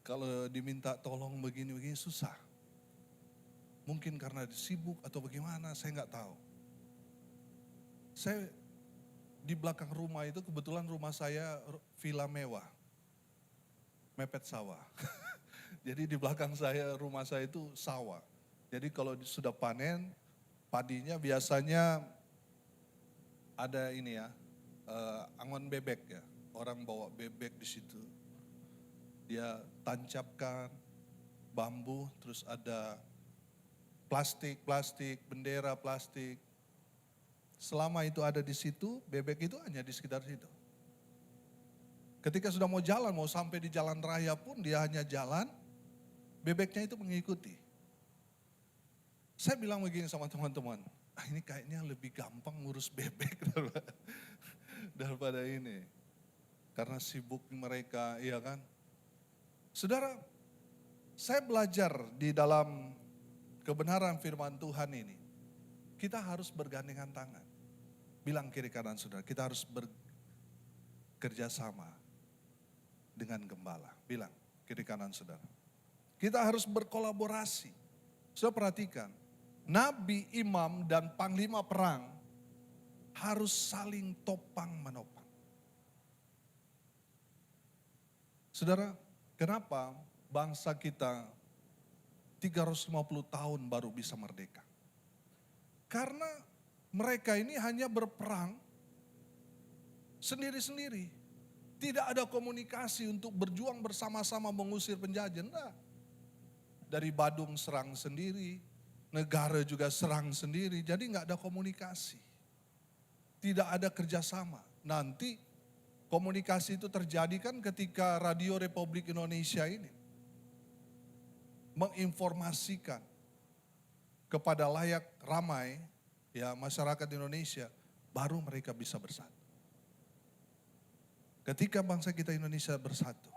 kalau diminta tolong begini-begini susah. Mungkin karena sibuk atau bagaimana, saya nggak tahu. Saya di belakang rumah itu, kebetulan rumah saya villa mewah, mepet sawah. Jadi di belakang saya, rumah saya itu sawah. Jadi kalau sudah panen, padinya biasanya ada ini ya, angon bebek ya. Orang bawa bebek di situ. Dia tancapkan bambu, terus ada plastik, bendera plastik. Selama itu ada di situ, bebek itu hanya di sekitar situ. Ketika sudah mau jalan, mau sampai di jalan raya pun dia hanya jalan, bebeknya itu mengikuti. Saya bilang begini sama teman-teman, ini kayaknya lebih gampang ngurus bebek daripada ini. Karena sibuk mereka, iya kan. Saudara, saya belajar di dalam kebenaran firman Tuhan ini, kita harus bergandengan tangan. Bilang kiri kanan saudara, kita harus bekerja sama dengan gembala. Bilang kiri kanan saudara. Kita harus berkolaborasi. Saudara perhatikan, nabi, imam, dan panglima perang harus saling topang menopang. Saudara, kenapa bangsa kita 350 tahun baru bisa merdeka? Karena mereka ini hanya berperang sendiri-sendiri. Tidak ada komunikasi untuk berjuang bersama-sama mengusir penjajah. Enggak. Dari Badung serang sendiri, negara juga serang sendiri, jadi enggak ada komunikasi. Tidak ada kerjasama. Nanti komunikasi itu terjadi kan ketika Radio Republik Indonesia ini menginformasikan kepada layak ramai ya masyarakat Indonesia, baru mereka bisa bersatu. Ketika bangsa kita Indonesia bersatu,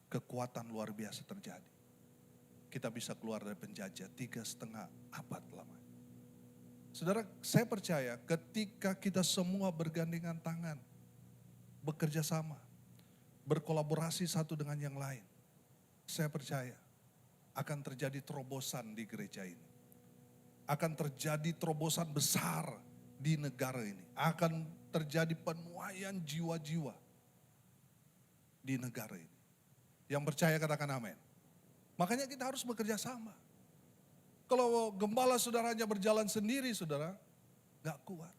kekuatan luar biasa terjadi. Kita bisa keluar dari penjajah 3,5 abad lamanya. Saudara, saya percaya ketika kita semua bergandengan tangan, bekerja sama, berkolaborasi satu dengan yang lain, saya percaya akan terjadi terobosan di gereja ini. Akan terjadi terobosan besar di negara ini. Akan terjadi penuaian jiwa-jiwa di negara ini. Yang percaya katakan amin. Makanya kita harus bekerja sama. Kalau gembala saudaranya berjalan sendiri, saudara, gak kuat.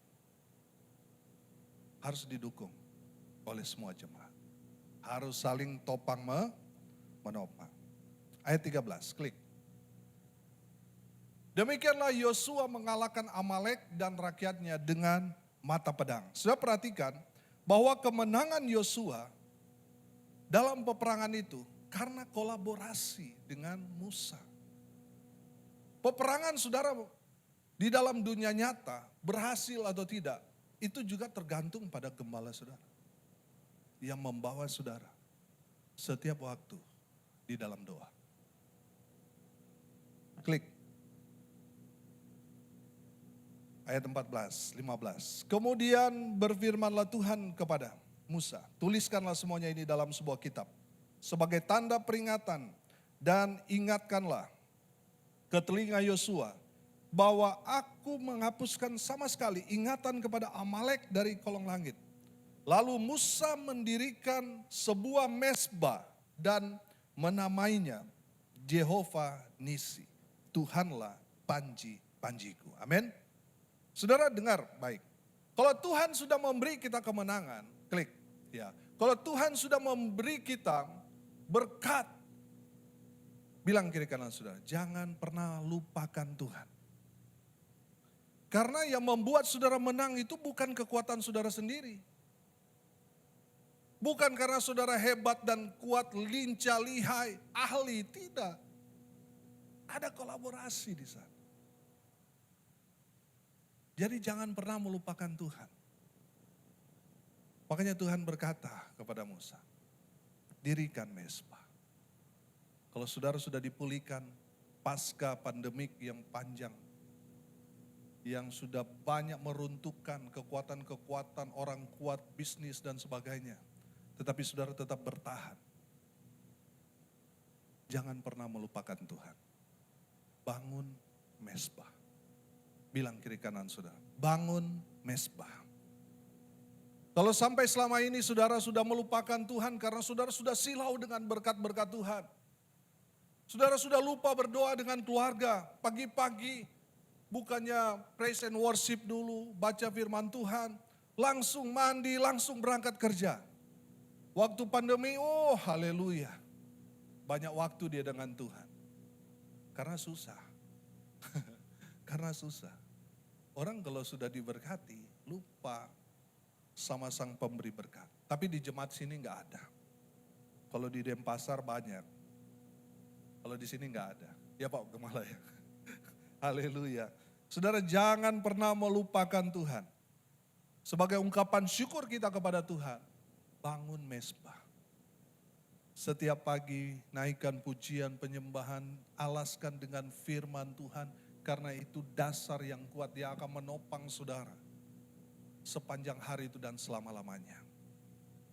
Harus didukung oleh semua jemaat. Harus saling topang menopang. Ayat 13, klik. Demikianlah Yosua mengalahkan Amalek dan rakyatnya dengan mata pedang. Sudah perhatikan bahwa kemenangan Yosua dalam peperangan itu karena kolaborasi dengan Musa. Peperangan saudara di dalam dunia nyata berhasil atau tidak, itu juga tergantung pada gembala saudara. Yang membawa saudara setiap waktu di dalam doa. Klik. Ayat 14, 15. Kemudian berfirmanlah Tuhan kepada Musa, tuliskanlah semuanya ini dalam sebuah kitab sebagai tanda peringatan dan ingatkanlah ke telinga Yosua bahwa aku menghapuskan sama sekali ingatan kepada Amalek dari kolong langit. Lalu Musa mendirikan sebuah mezbah dan menamainya Jehovah Nisi, Tuhanlah panji-panjiku. Amin. Saudara dengar baik. Kalau Tuhan sudah memberi kita kemenangan, klik ya. Kalau Tuhan sudah memberi kita berkat, bilang kiri kanan saudara, jangan pernah lupakan Tuhan. Karena yang membuat saudara menang itu bukan kekuatan saudara sendiri. Bukan karena saudara hebat dan kuat, lincah, lihai, ahli, tidak. Ada kolaborasi di sana. Jadi jangan pernah melupakan Tuhan. Makanya Tuhan berkata kepada Musa, dirikan mezbah. Kalau saudara sudah dipulihkan pasca pandemik yang panjang, yang sudah banyak meruntuhkan kekuatan-kekuatan orang kuat, bisnis dan sebagainya. Tetapi saudara tetap bertahan. Jangan pernah melupakan Tuhan. Bangun mezbah. Bilang kiri kanan saudara, bangun mezbah. Kalau sampai selama ini saudara sudah melupakan Tuhan karena saudara sudah silau dengan berkat-berkat Tuhan. Saudara sudah lupa berdoa dengan keluarga, pagi-pagi bukannya praise and worship dulu, baca firman Tuhan, langsung mandi, langsung berangkat kerja. Waktu pandemi, oh haleluya, banyak waktu dia dengan Tuhan. Karena susah, karena susah. Orang kalau sudah diberkati, lupa sama sang pemberi berkat. Tapi di jemaat sini enggak ada. Kalau di Denpasar banyak, kalau di sini enggak ada. Ya Pak Gemala ya. Haleluya. Saudara jangan pernah melupakan Tuhan. Sebagai ungkapan syukur kita kepada Tuhan, bangun mezbah. Setiap pagi naikkan pujian penyembahan, alaskan dengan firman Tuhan. Karena itu dasar yang kuat, dia akan menopang saudara sepanjang hari itu dan selama-lamanya.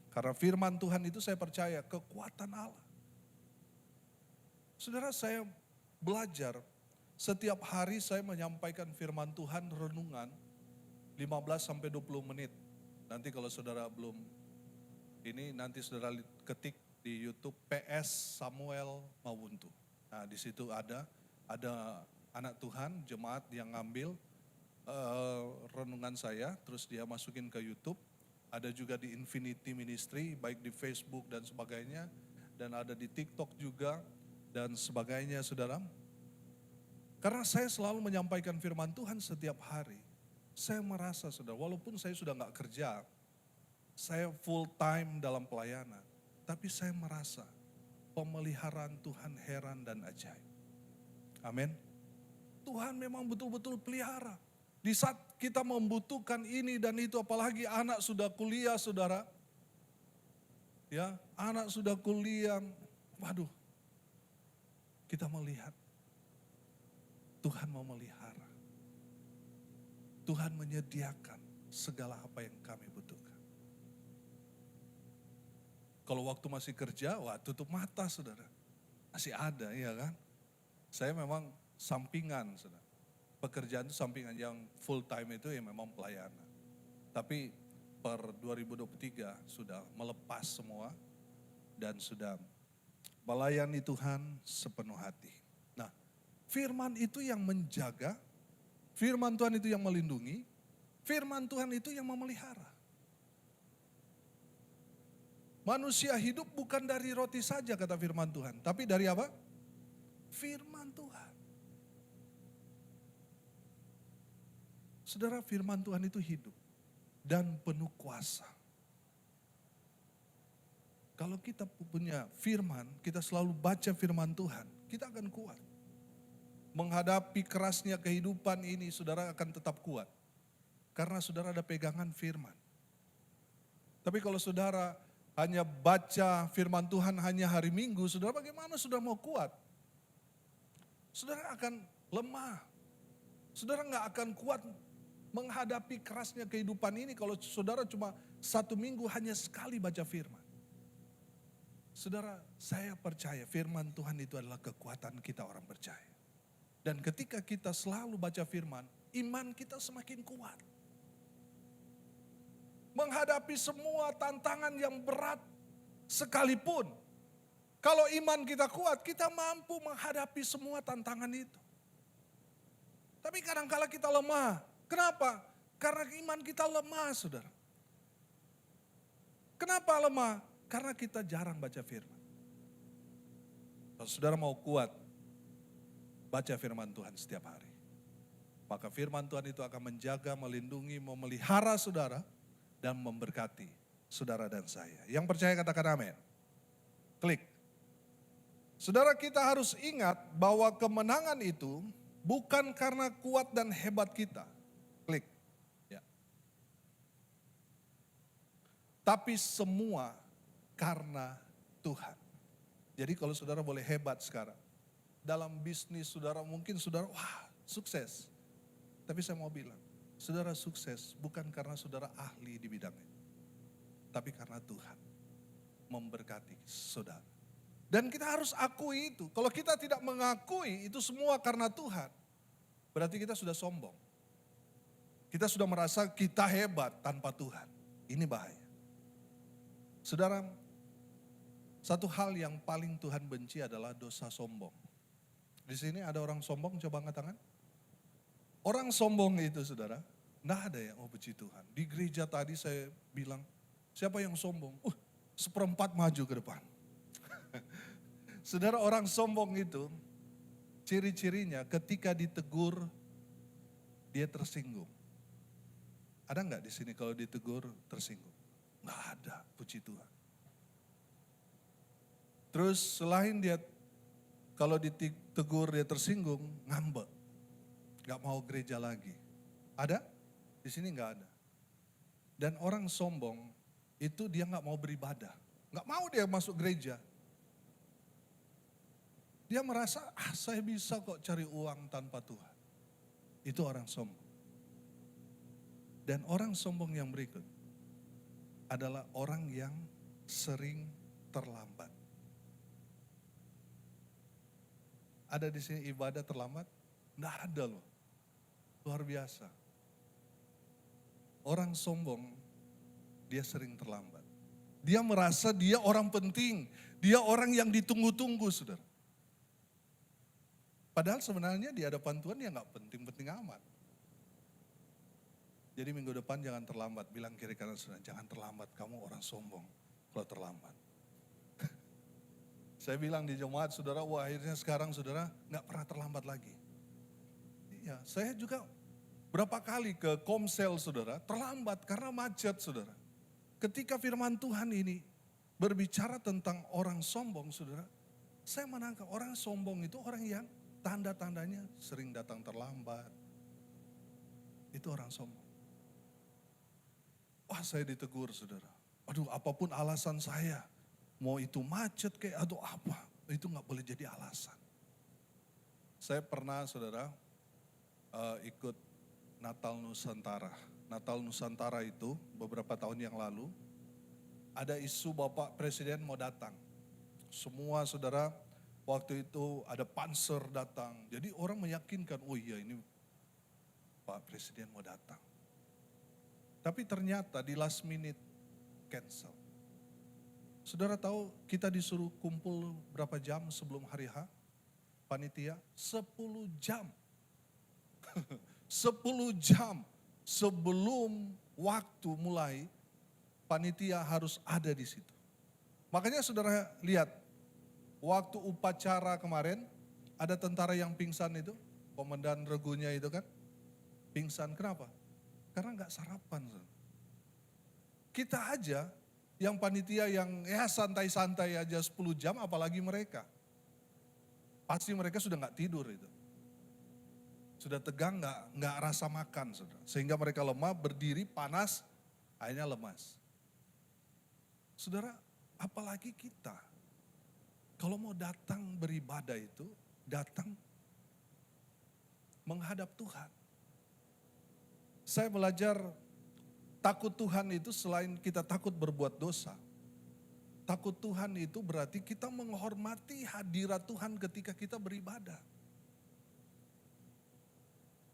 Karena firman Tuhan itu saya percaya kekuatan Allah. Saudara saya belajar. Setiap hari saya menyampaikan firman Tuhan renungan 15 sampai 20 menit. Nanti kalau saudara belum ini nanti saudara ketik di YouTube PS Samuel Mawuntu. Nah, di situ ada anak Tuhan jemaat yang ngambil renungan saya terus dia masukin ke YouTube. Ada juga di Infinity Ministry baik di Facebook dan sebagainya dan ada di TikTok juga dan sebagainya saudara. Karena saya selalu menyampaikan firman Tuhan setiap hari. Saya merasa saudara, walaupun saya sudah gak kerja, saya full time dalam pelayanan. Tapi saya merasa pemeliharaan Tuhan heran dan ajaib. Amin. Tuhan memang betul-betul pelihara. Di saat kita membutuhkan ini dan itu, apalagi anak sudah kuliah saudara. Ya, anak sudah kuliah, waduh. Kita melihat Tuhan mau melihara. Tuhan menyediakan segala apa yang kami butuhkan. Kalau waktu masih kerja, wah tutup mata saudara. Masih ada ya kan. Saya memang sampingan saudara. Pekerjaan itu sampingan, yang full time itu ya memang pelayanan. Tapi per 2023 sudah melepas semua dan sudah melayani Tuhan sepenuh hati. Firman itu yang menjaga, firman Tuhan itu yang melindungi, firman Tuhan itu yang memelihara. Manusia hidup bukan dari roti saja kata firman Tuhan, tapi dari apa? Firman Tuhan. Saudara, firman Tuhan itu hidup dan penuh kuasa. Kalau kita punya firman, kita selalu baca firman Tuhan, kita akan kuat. Menghadapi kerasnya kehidupan ini, saudara akan tetap kuat. Karena saudara ada pegangan firman. Tapi kalau saudara hanya baca firman Tuhan hanya hari Minggu, saudara bagaimana saudara mau kuat? Saudara akan lemah. Saudara nggak akan kuat menghadapi kerasnya kehidupan ini kalau saudara cuma 1 minggu hanya sekali baca firman. Saudara, saya percaya firman Tuhan itu adalah kekuatan kita orang percaya. Dan ketika kita selalu baca firman, iman kita semakin kuat. Menghadapi semua tantangan yang berat sekalipun. Kalau iman kita kuat, kita mampu menghadapi semua tantangan itu. Tapi kadang-kala kita lemah. Kenapa? Karena iman kita lemah, saudara. Kenapa lemah? Karena kita jarang baca firman. Kalau saudara mau kuat, baca firman Tuhan setiap hari. maka firman Tuhan itu akan menjaga, melindungi, memelihara saudara, dan memberkati saudara dan saya. Yang percaya katakan amin. Klik. Saudara, kita harus ingat bahwa kemenangan itu bukan karena kuat dan hebat kita. Klik. Ya. Tapi semua karena Tuhan. Jadi kalau saudara boleh hebat sekarang. Dalam bisnis saudara, mungkin saudara, wah sukses. Tapi saya mau bilang, saudara sukses bukan karena saudara ahli di bidangnya. Tapi karena Tuhan memberkati saudara. Dan kita harus akui itu. Kalau kita tidak mengakui itu semua karena Tuhan, berarti kita sudah sombong. Kita sudah merasa kita hebat tanpa Tuhan. Ini bahaya. Saudara, satu hal yang paling Tuhan benci adalah dosa sombong. Di sini ada orang sombong, coba angkat tangan. Orang sombong itu saudara, enggak ada yang mau benci Tuhan. Di gereja tadi saya bilang, siapa yang sombong? Seperempat maju ke depan. Saudara, orang sombong itu ciri-cirinya ketika ditegur dia tersinggung. Ada enggak di sini kalau ditegur tersinggung? Enggak ada, puji Tuhan. Terus selain dia kalau ditegur dia tersinggung, ngambek. Enggak mau gereja lagi. Ada? Di sini enggak ada. Dan orang sombong itu dia enggak mau beribadah. Enggak mau dia masuk gereja. Dia merasa, saya bisa kok cari uang tanpa Tuhan. Itu orang sombong. Dan orang sombong yang berikut adalah orang yang sering terlambat. Ada di sini ibadah terlambat? Nggak ada loh. Luar biasa. Orang sombong, dia sering terlambat. Dia merasa dia orang penting. Dia orang yang ditunggu-tunggu, saudara. Padahal sebenarnya di hadapan Tuhan ya nggak penting-penting amat. Jadi minggu depan jangan terlambat. Bilang kiri kanan saudara, jangan terlambat. Kamu orang sombong kalau terlambat. Saya bilang di jemaat saudara, wah akhirnya sekarang saudara nggak pernah terlambat lagi. Iya, saya juga berapa kali ke Komsel saudara, terlambat karena macet saudara. Ketika firman Tuhan ini berbicara tentang orang sombong saudara, saya menangkap orang sombong itu orang yang tanda-tandanya sering datang terlambat. Itu orang sombong. Wah saya ditegur saudara. Aduh apapun alasan saya. Mau itu macet kayak atau apa. Itu gak boleh jadi alasan. Saya pernah saudara ikut Natal Nusantara. Natal Nusantara itu beberapa tahun yang lalu. Ada isu Bapak Presiden mau datang. Semua saudara waktu itu ada panser datang. Jadi orang meyakinkan, oh iya ini Pak Presiden mau datang. Tapi ternyata di last minute cancel. Saudara tahu kita disuruh kumpul berapa jam sebelum hari H? Panitia 10 jam. 10 jam sebelum waktu mulai, panitia harus ada di situ. Makanya saudara lihat, waktu upacara kemarin, ada tentara yang pingsan itu, komandan regunya itu kan, pingsan. Kenapa? Karena nggak sarapan. Kita aja, yang panitia yang ya santai-santai aja 10 jam, apalagi mereka. Pasti mereka sudah nggak tidur itu. Sudah tegang, nggak rasa makan. Saudara. Sehingga mereka lemah, berdiri, panas, akhirnya lemas. Saudara, apalagi kita. Kalau mau datang beribadah itu, datang menghadap Tuhan. Saya belajar takut Tuhan itu selain kita takut berbuat dosa. Takut Tuhan itu berarti kita menghormati hadirat Tuhan ketika kita beribadah.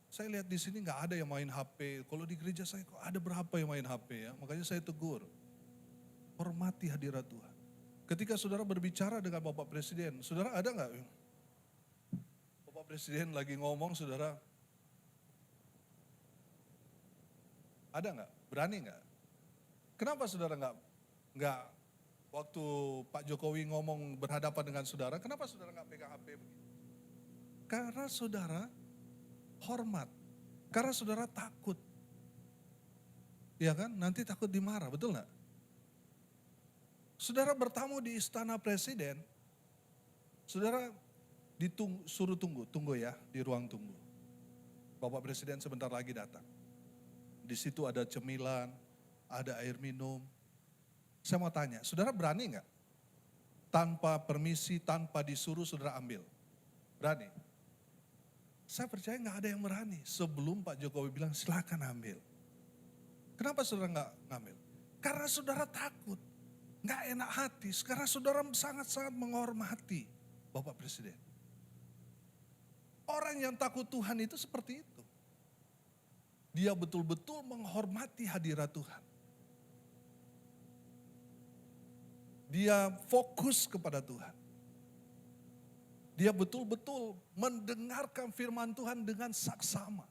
Saya lihat di sini nggak ada yang main HP. Kalau di gereja saya kok ada berapa yang main HP ya. Makanya saya tegur. Hormati hadirat Tuhan. Ketika saudara berbicara dengan Bapak Presiden, saudara ada nggak? Bapak Presiden lagi ngomong, saudara ada nggak? Berani nggak? Kenapa saudara nggak waktu Pak Jokowi ngomong berhadapan dengan saudara, kenapa saudara nggak pegang HP begitu? Karena saudara hormat. Karena saudara takut. Ya kan, nanti takut dimarah, betul gak? Saudara bertamu di istana presiden, saudara suruh tunggu ya di ruang tunggu. Bapak Presiden sebentar lagi datang. Di situ ada cemilan, ada air minum. Saya mau tanya, saudara berani gak? Tanpa permisi, tanpa disuruh, saudara ambil. Berani? Saya percaya gak ada yang berani. Sebelum Pak Jokowi bilang silakan ambil. Kenapa saudara gak ngambil? Karena saudara takut. Gak enak hati, karena saudara sangat-sangat menghormati Bapak Presiden. Orang yang takut Tuhan itu seperti itu. Dia betul-betul menghormati hadirat Tuhan. Dia fokus kepada Tuhan. Dia betul-betul mendengarkan firman Tuhan dengan saksama.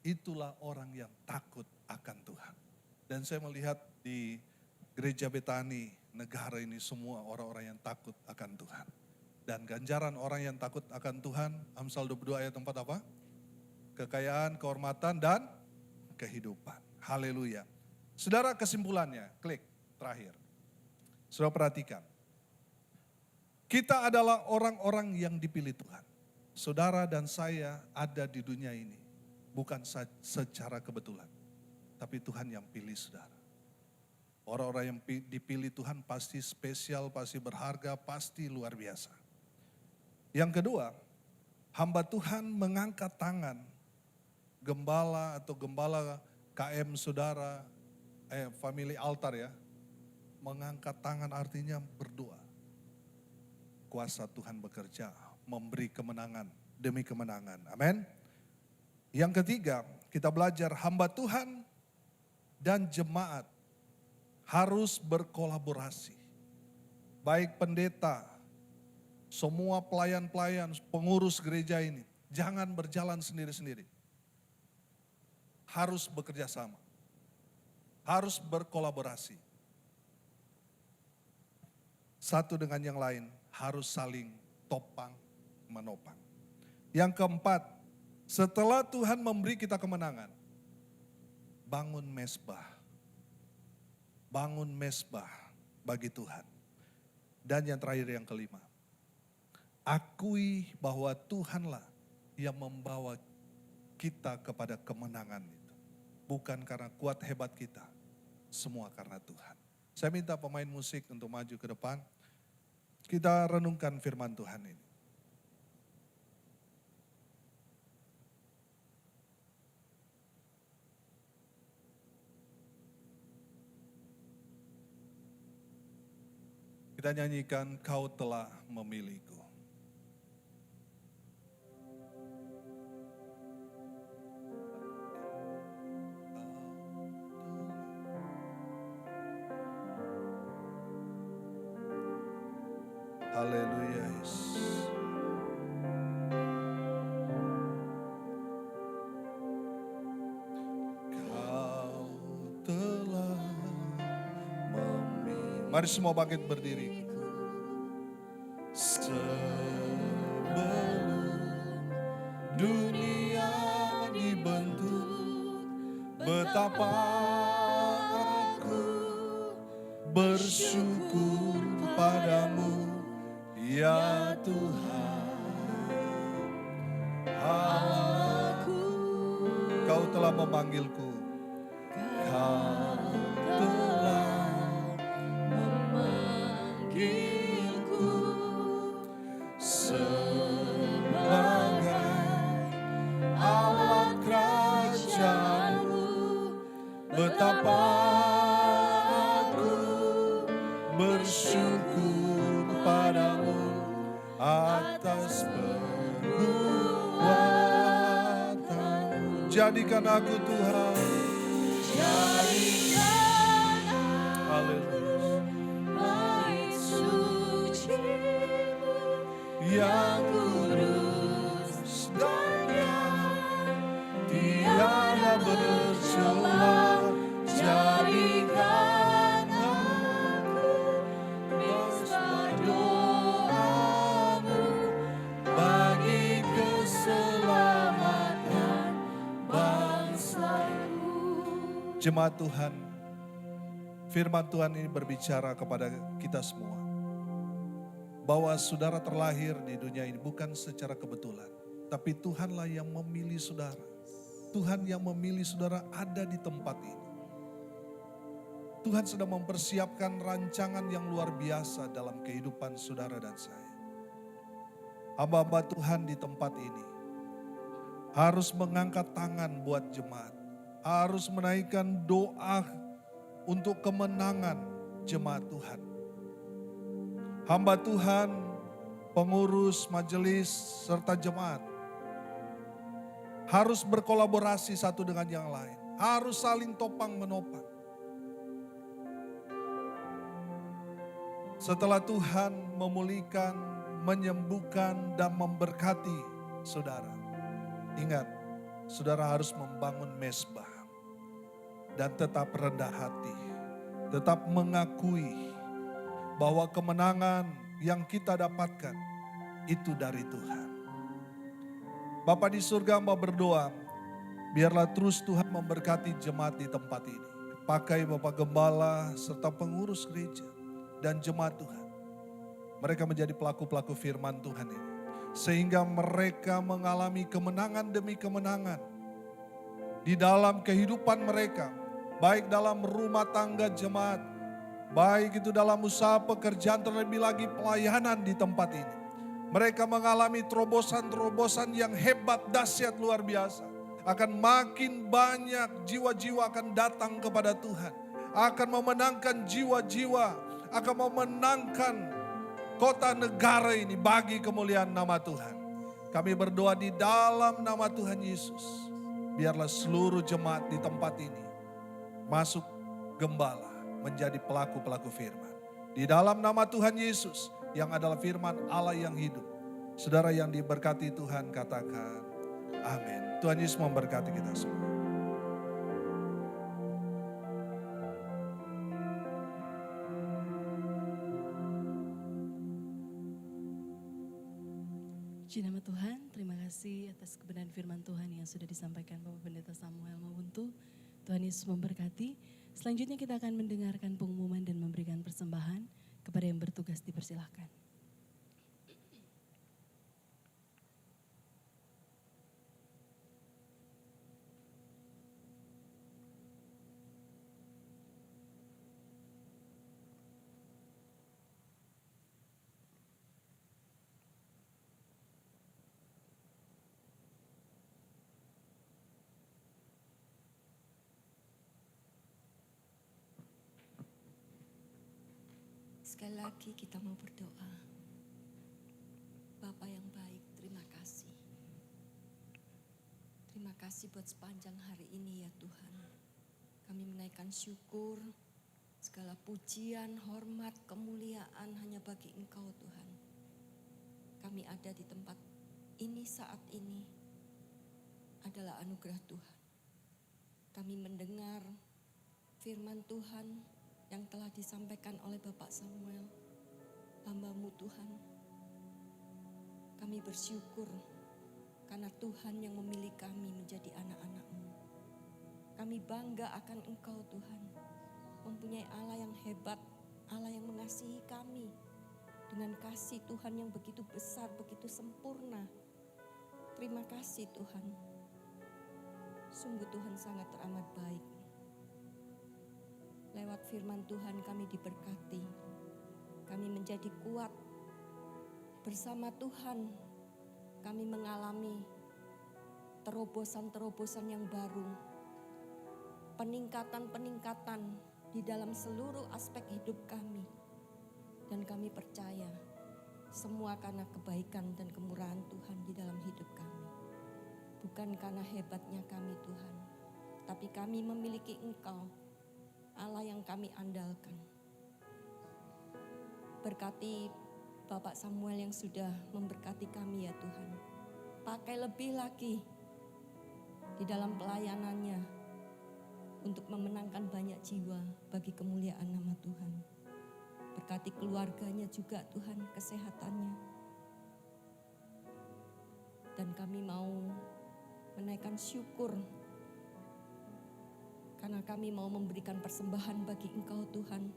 Itulah orang yang takut akan Tuhan. Dan saya melihat di Gereja Betani, negara ini semua orang-orang yang takut akan Tuhan. Dan ganjaran orang yang takut akan Tuhan, Amsal 22 ayat 4 apa? Kekayaan, kehormatan, dan kehidupan. Haleluya. Saudara, kesimpulannya, klik terakhir. Saudara perhatikan. Kita adalah orang-orang yang dipilih Tuhan. Saudara dan saya ada di dunia ini bukan secara kebetulan. Tapi Tuhan yang pilih saudara. Orang-orang yang dipilih Tuhan pasti spesial, pasti berharga, pasti luar biasa. Yang kedua, hamba Tuhan mengangkat tangan. Gembala atau gembala KM saudara, family altar ya. Mengangkat tangan artinya berdoa. Kuasa Tuhan bekerja, memberi kemenangan demi kemenangan. Amin. Yang ketiga, kita belajar hamba Tuhan dan jemaat harus berkolaborasi. Baik pendeta, semua pelayan-pelayan, pengurus gereja ini, jangan berjalan sendiri-sendiri. Harus bekerja sama. Harus berkolaborasi. Satu dengan yang lain harus saling topang menopang. Yang keempat, setelah Tuhan memberi kita kemenangan, bangun mezbah. Bangun mezbah bagi Tuhan. Dan yang terakhir yang kelima, akui bahwa Tuhanlah yang membawa kita kepada kemenangan itu. Bukan karena kuat hebat kita, semua karena Tuhan. Saya minta pemain musik untuk maju ke depan. Kita renungkan firman Tuhan ini. Kita nyanyikan Kau Telah Memilihku. Haleluya Yesus. Kau telah memilih. Mari semua bangkit berdiri. Sebelum dunia dibentuk, betapa aku bersyukur padamu. Ya Tuhan, aku, Kau telah memanggilku, Kau telah memanggilku sebagai alat kerajaan-Mu. Betapa aku bersyukur padamu atas perbuatan. Jadikan aku Tuhan, jadikan aku bait suci-Mu yang kudus dan yang tiada bercela. Jadikan aku mezbah doa-Mu bagi keselamatan bangsa. Jemaat Tuhan, firman Tuhan ini berbicara kepada kita semua. Bahwa saudara terlahir di dunia ini bukan secara kebetulan. Tapi Tuhanlah yang memilih saudara. Tuhan yang memilih saudara ada di tempat ini. Tuhan sedang mempersiapkan rancangan yang luar biasa dalam kehidupan saudara dan saya. Hamba-hamba Tuhan di tempat ini harus mengangkat tangan buat jemaat. Harus menaikkan doa untuk kemenangan jemaat Tuhan. Hamba Tuhan, pengurus, majelis, serta jemaat harus berkolaborasi satu dengan yang lain. Harus saling topang menopang. Setelah Tuhan memulihkan, menyembuhkan, dan memberkati saudara. Ingat, saudara harus membangun mezbah. Dan tetap rendah hati. Tetap mengakui bahwa kemenangan yang kita dapatkan itu dari Tuhan. Bapa di surga, hamba berdoa, biarlah terus Tuhan memberkati jemaat di tempat ini. Pakai Bapak Gembala serta pengurus gereja dan jemaat Tuhan. Mereka menjadi pelaku-pelaku firman Tuhan ini. Sehingga mereka mengalami kemenangan demi kemenangan di dalam kehidupan mereka. Baik dalam rumah tangga jemaat, baik itu dalam usaha pekerjaan, terlebih lagi pelayanan di tempat ini. Mereka mengalami terobosan-terobosan yang hebat, dahsyat, luar biasa. Akan makin banyak jiwa-jiwa akan datang kepada Tuhan. Akan memenangkan jiwa-jiwa, akan memenangkan kota negara ini bagi kemuliaan nama Tuhan. Kami berdoa di dalam nama Tuhan Yesus. Biarlah seluruh jemaat di tempat ini masuk gembala menjadi pelaku-pelaku firman. Di dalam nama Tuhan Yesus yang adalah firman Allah yang hidup. Saudara yang diberkati Tuhan katakan amin. Tuhan Yesus memberkati kita semua. Puji nama Tuhan, terima kasih atas kebenaran firman Tuhan yang sudah disampaikan Bapak Pendeta Samuel Mawuntu. Tuhan Yesus memberkati. Selanjutnya kita akan mendengarkan pengumuman dan memberikan persembahan kepada yang bertugas, dipersilahkan. Sekali lagi kita mau berdoa. Bapa yang baik, terima kasih. Terima kasih buat sepanjang hari ini ya Tuhan. Kami menaikkan syukur, segala pujian, hormat, kemuliaan hanya bagi Engkau Tuhan. Kami ada di tempat ini saat ini adalah anugerah Tuhan. Kami mendengar firman Tuhan yang telah disampaikan oleh Bapak Samuel, hamba-Mu Tuhan. Kami bersyukur karena Tuhan yang memilih kami menjadi anak-anak-Mu. Kami bangga akan Engkau Tuhan, mempunyai Allah yang hebat, Allah yang mengasihi kami dengan kasih Tuhan yang begitu besar, begitu sempurna. Terima kasih Tuhan. Sungguh Tuhan sangat teramat baik. Lewat firman Tuhan kami diberkati. Kami menjadi kuat. Bersama Tuhan kami mengalami terobosan-terobosan yang baru. Peningkatan-peningkatan di dalam seluruh aspek hidup kami. Dan kami percaya semua karena kebaikan dan kemurahan Tuhan di dalam hidup kami. Bukan karena hebatnya kami Tuhan, tapi kami memiliki Engkau, Allah yang kami andalkan. Berkati Bapak Samuel yang sudah memberkati kami ya Tuhan. Pakai lebih lagi di dalam pelayanannya untuk memenangkan banyak jiwa bagi kemuliaan nama Tuhan. Berkati keluarganya juga Tuhan, kesehatannya. Dan kami mau menaikkan syukur Karena kami mau memberikan persembahan bagi Engkau Tuhan.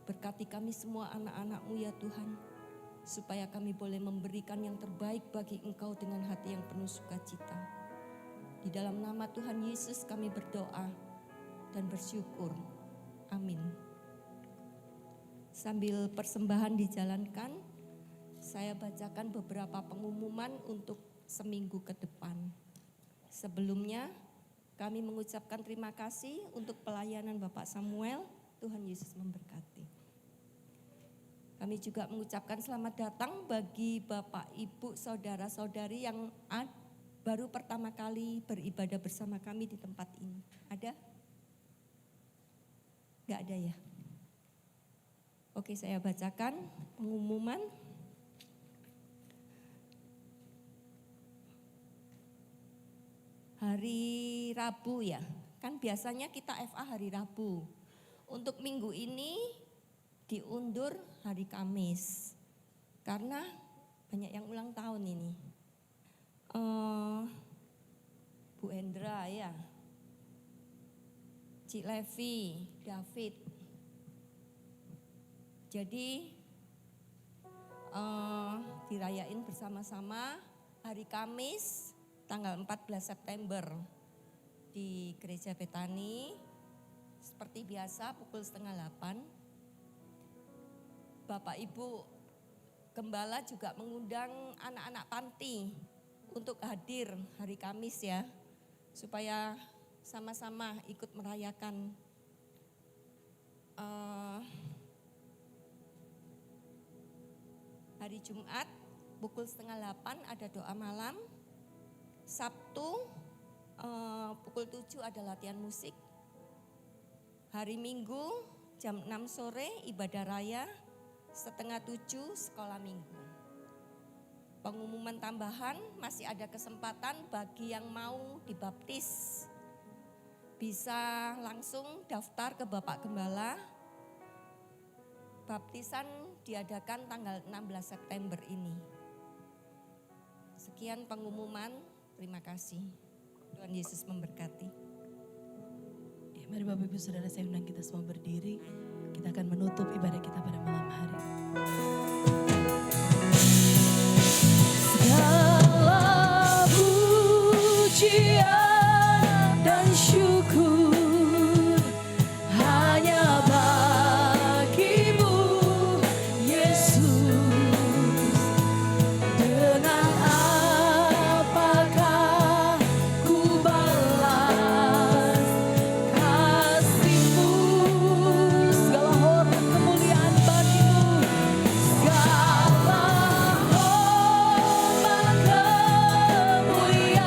Berkati kami semua anak-anak-Mu ya Tuhan. Supaya kami boleh memberikan yang terbaik bagi Engkau dengan hati yang penuh sukacita. Di dalam nama Tuhan Yesus kami berdoa dan bersyukur. Amin. Sambil persembahan dijalankan, saya bacakan beberapa pengumuman untuk seminggu ke depan. Sebelumnya, kami mengucapkan terima kasih untuk pelayanan Bapak Samuel. Tuhan Yesus memberkati. Kami juga mengucapkan selamat datang bagi Bapak, Ibu, Saudara-saudari yang baru pertama kali beribadah bersama kami di tempat ini. Ada? Enggak ada ya? Oke, saya bacakan pengumuman. Hari Rabu ya, kan biasanya kita FA hari Rabu. Untuk minggu ini diundur hari Kamis. Karena banyak yang ulang tahun ini. Bu Hendra ya, Cik Levi, David. Jadi dirayain bersama-sama hari Kamis tanggal 14 September di Gereja Betani. Seperti biasa pukul 7:30. Bapak Ibu Gembala juga mengundang anak-anak panti untuk hadir hari Kamis ya. Supaya sama-sama ikut merayakan hari Jumat pukul 7:30 ada doa malam. Sabtu pukul 7 ada latihan musik. Hari Minggu jam 6 sore ibadah raya, 6:30 sekolah minggu. Pengumuman tambahan, masih ada kesempatan bagi yang mau dibaptis. Bisa langsung daftar ke Bapak Gembala. Baptisan diadakan tanggal 16 September ini. Sekian pengumuman, terima kasih. Tuhan Yesus memberkati. Ya, mari Bapak Ibu Saudara, saya undang kita semua berdiri. Kita akan menutup ibadah kita pada malam hari. Segala pujian dan syukur hanya bagimu, Yesus. Dengan apakah ku balas kasih-Mu? Segala hormat kemuliaan bagi-Mu, segala hormat kemuliaan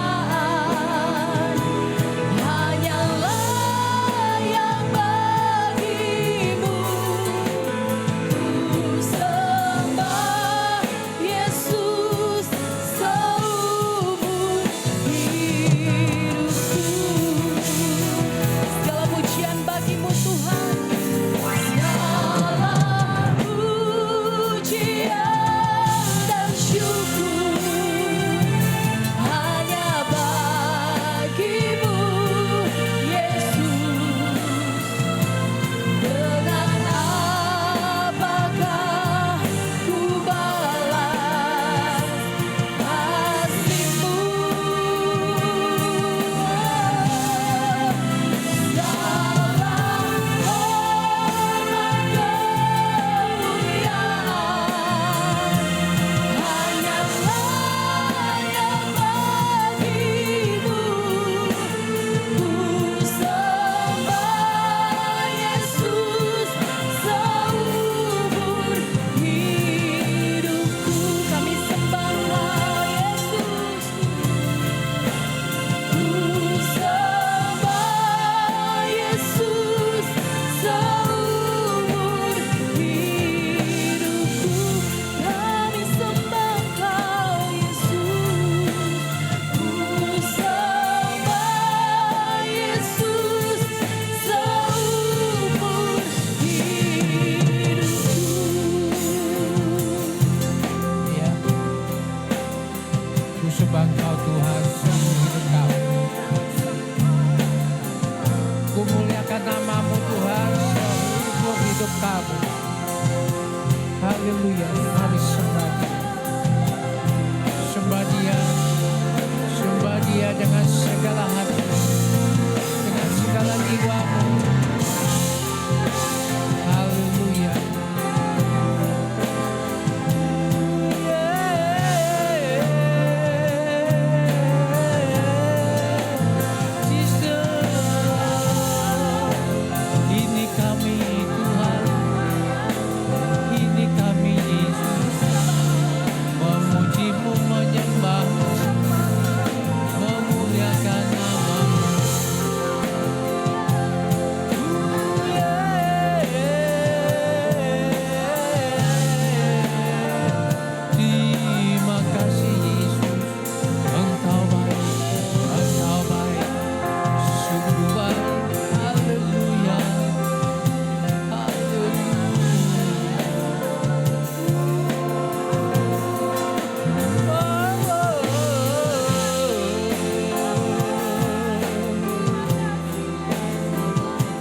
Haleluya. Mari sembah Dia. Sembah Dia. Sembah Dia dengan segala hati. Dengan segala jiwamu. Haleluya. Ini kami Tuhan, ini kami Yesus, memuji-Mu, menyembah-Mu, memuliakan nama-Mu. Terima kasih Yesus, Engkau baik, Engkau baik, sungguh baik. Haleluya.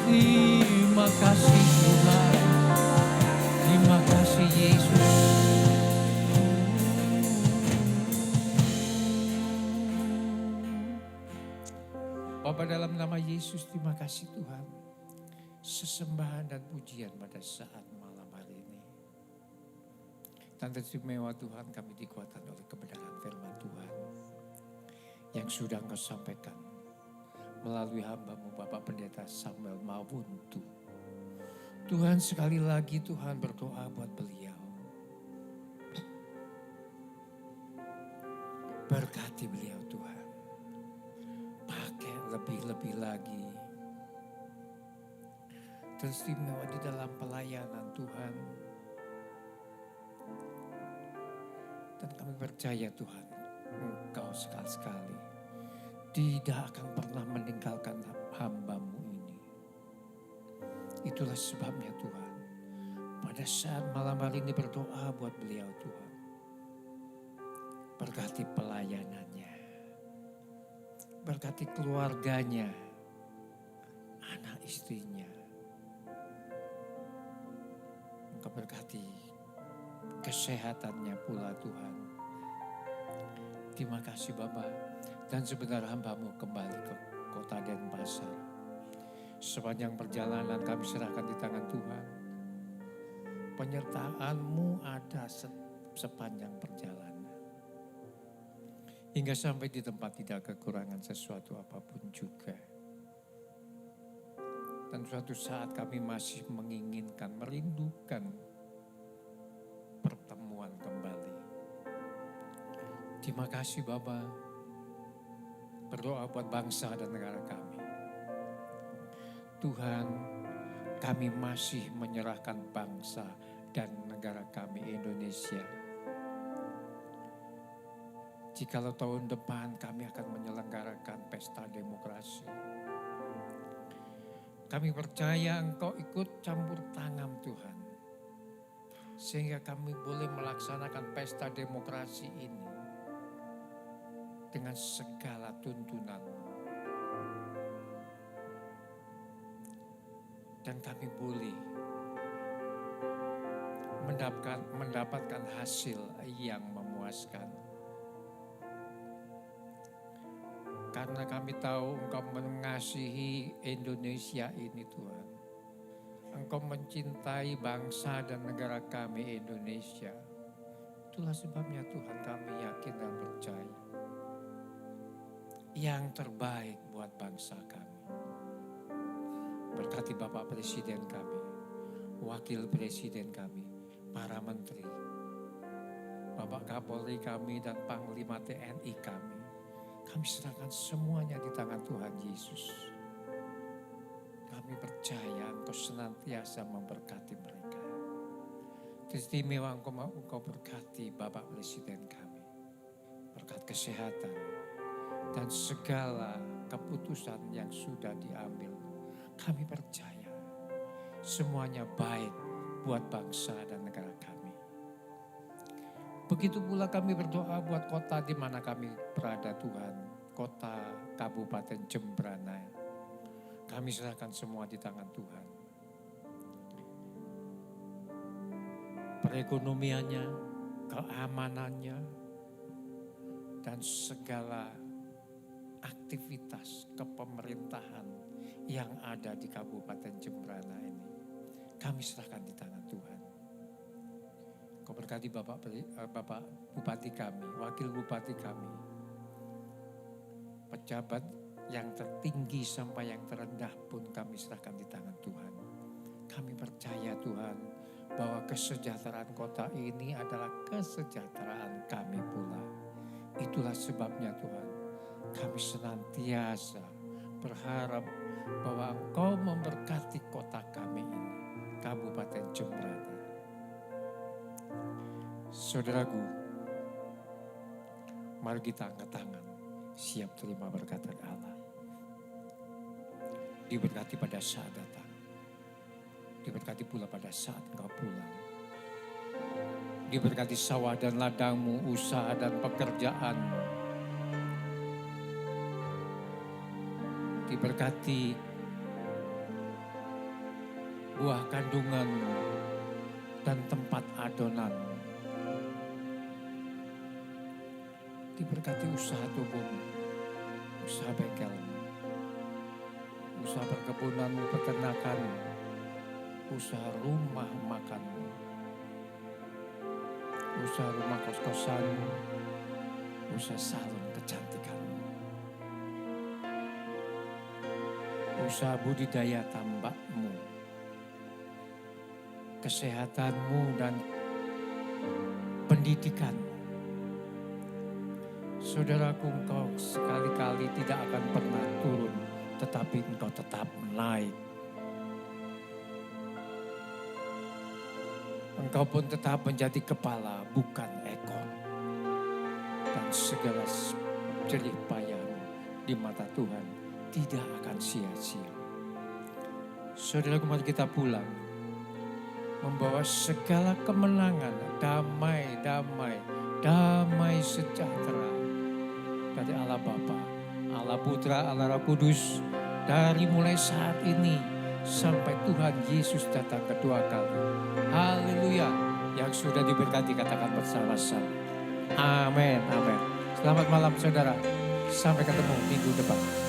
Terima kasih Tuhan, terima kasih Yesus. Bapa, dalam nama Yesus, terima kasih Tuhan. Sesembahan dan pujian pada saat malam hari ini. Tanda istimewa Tuhan, kami dikuatkan oleh kebenaran firman Tuhan yang sudah Engkau sampaikan melalui hamba-Mu Bapak Pendeta Samuel Mawuntu. Tuhan, sekali lagi Tuhan berdoa buat beliau. Berkati beliau Tuhan. Pakai lebih-lebih lagi. Teristimewa di dalam pelayanan Tuhan. Dan kami percaya Tuhan, Engkau sekali-sekali tidak akan pernah meninggalkan hamba-Mu ini. Itulah sebabnya Tuhan, pada saat malam hari ini berdoa buat beliau Tuhan. Berkati pelayanannya, berkati keluarganya, anak istrinya. Engkau berkati kesehatannya pula Tuhan. Terima kasih Bapak. Dan sebentar hamba-Mu kembali ke kota Denpasar. Sepanjang perjalanan kami serahkan di tangan Tuhan. Penyertaan-Mu ada sepanjang perjalanan. Hingga sampai di tempat tidak kekurangan sesuatu apapun juga. Dan suatu saat kami masih menginginkan, merindukan pertemuan kembali. Terima kasih Bapak. Berdoa buat bangsa dan negara kami. Tuhan, kami masih menyerahkan bangsa dan negara kami Indonesia. Jikalau tahun depan kami akan menyelenggarakan pesta demokrasi. Kami percaya Engkau ikut campur tangan Tuhan. Sehingga kami boleh melaksanakan pesta demokrasi ini dengan segala tuntunan. Dan kami boleh mendapatkan hasil yang memuaskan. Karena kami tahu Engkau mengasihi Indonesia ini Tuhan. Engkau mencintai bangsa dan negara kami Indonesia. Itulah sebabnya Tuhan kami yakin dan percaya. Yang terbaik buat bangsa kami. Berkati Bapak Presiden kami, Wakil Presiden kami, para menteri, Bapak Kapolri kami dan Panglima TNI kami. Kami serahkan semuanya di tangan Tuhan Yesus. Kami percaya Engkau senantiasa memberkati mereka. Istimewa Engkau berkati Bapak Presiden kami. Berkat kesehatan dan segala keputusan yang sudah diambil. Kami percaya semuanya baik buat bangsa dan negara kami. Begitu pula kami berdoa buat kota di mana kami berada Tuhan. Kota Kabupaten Jembrana. Kami serahkan semua di tangan Tuhan. perekonomiannya, keamanannya, dan segala aktivitas kepemerintahan yang ada di Kabupaten Jembrana ini. Kami serahkan di tangan Tuhan. Kau berkati Bapak Bupati kami, Wakil Bupati kami, pejabat yang tertinggi sampai yang terendah pun kami serahkan di tangan Tuhan. Kami percaya Tuhan bahwa kesejahteraan kota ini adalah kesejahteraan kami pula. Itulah sebabnya Tuhan, kami senantiasa berharap bahwa Engkau memberkati kota kami ini, Kabupaten Jembrana. Saudaraku, mari kita angkat tangan, siap terima berkat dari Allah. Diberkati pada saat datang, diberkati pula pada saat engkau pulang. Diberkati sawah dan ladangmu, usaha dan pekerjaanmu. Diberkati buah kandunganmu dan tempat adonanmu. Diberkati usaha tubuhmu, usaha bengkelmu, usaha perkebunanmu, peternakanmu, usaha rumah makanmu, usaha rumah kos-kosanmu, usaha salon kecantikanmu, usaha budidaya tambakmu, kesehatanmu dan pendidikanmu. Saudaraku, engkau sekali-kali tidak akan pernah turun, tetapi engkau tetap naik. Engkau pun tetap menjadi kepala, bukan ekor. Dan segala jerih payahmu di mata Tuhan tidak akan sia-sia. Saudaraku, mari kita pulang, membawa segala kemenangan, damai sejahtera dari Allah Bapa, Allah Putra, Allah Roh Kudus, dari mulai saat ini sampai Tuhan Yesus datang kedua kali. Haleluya. Yang sudah diberkati katakan bersama-sama. Amin, amin. Selamat malam saudara. Sampai ketemu minggu depan.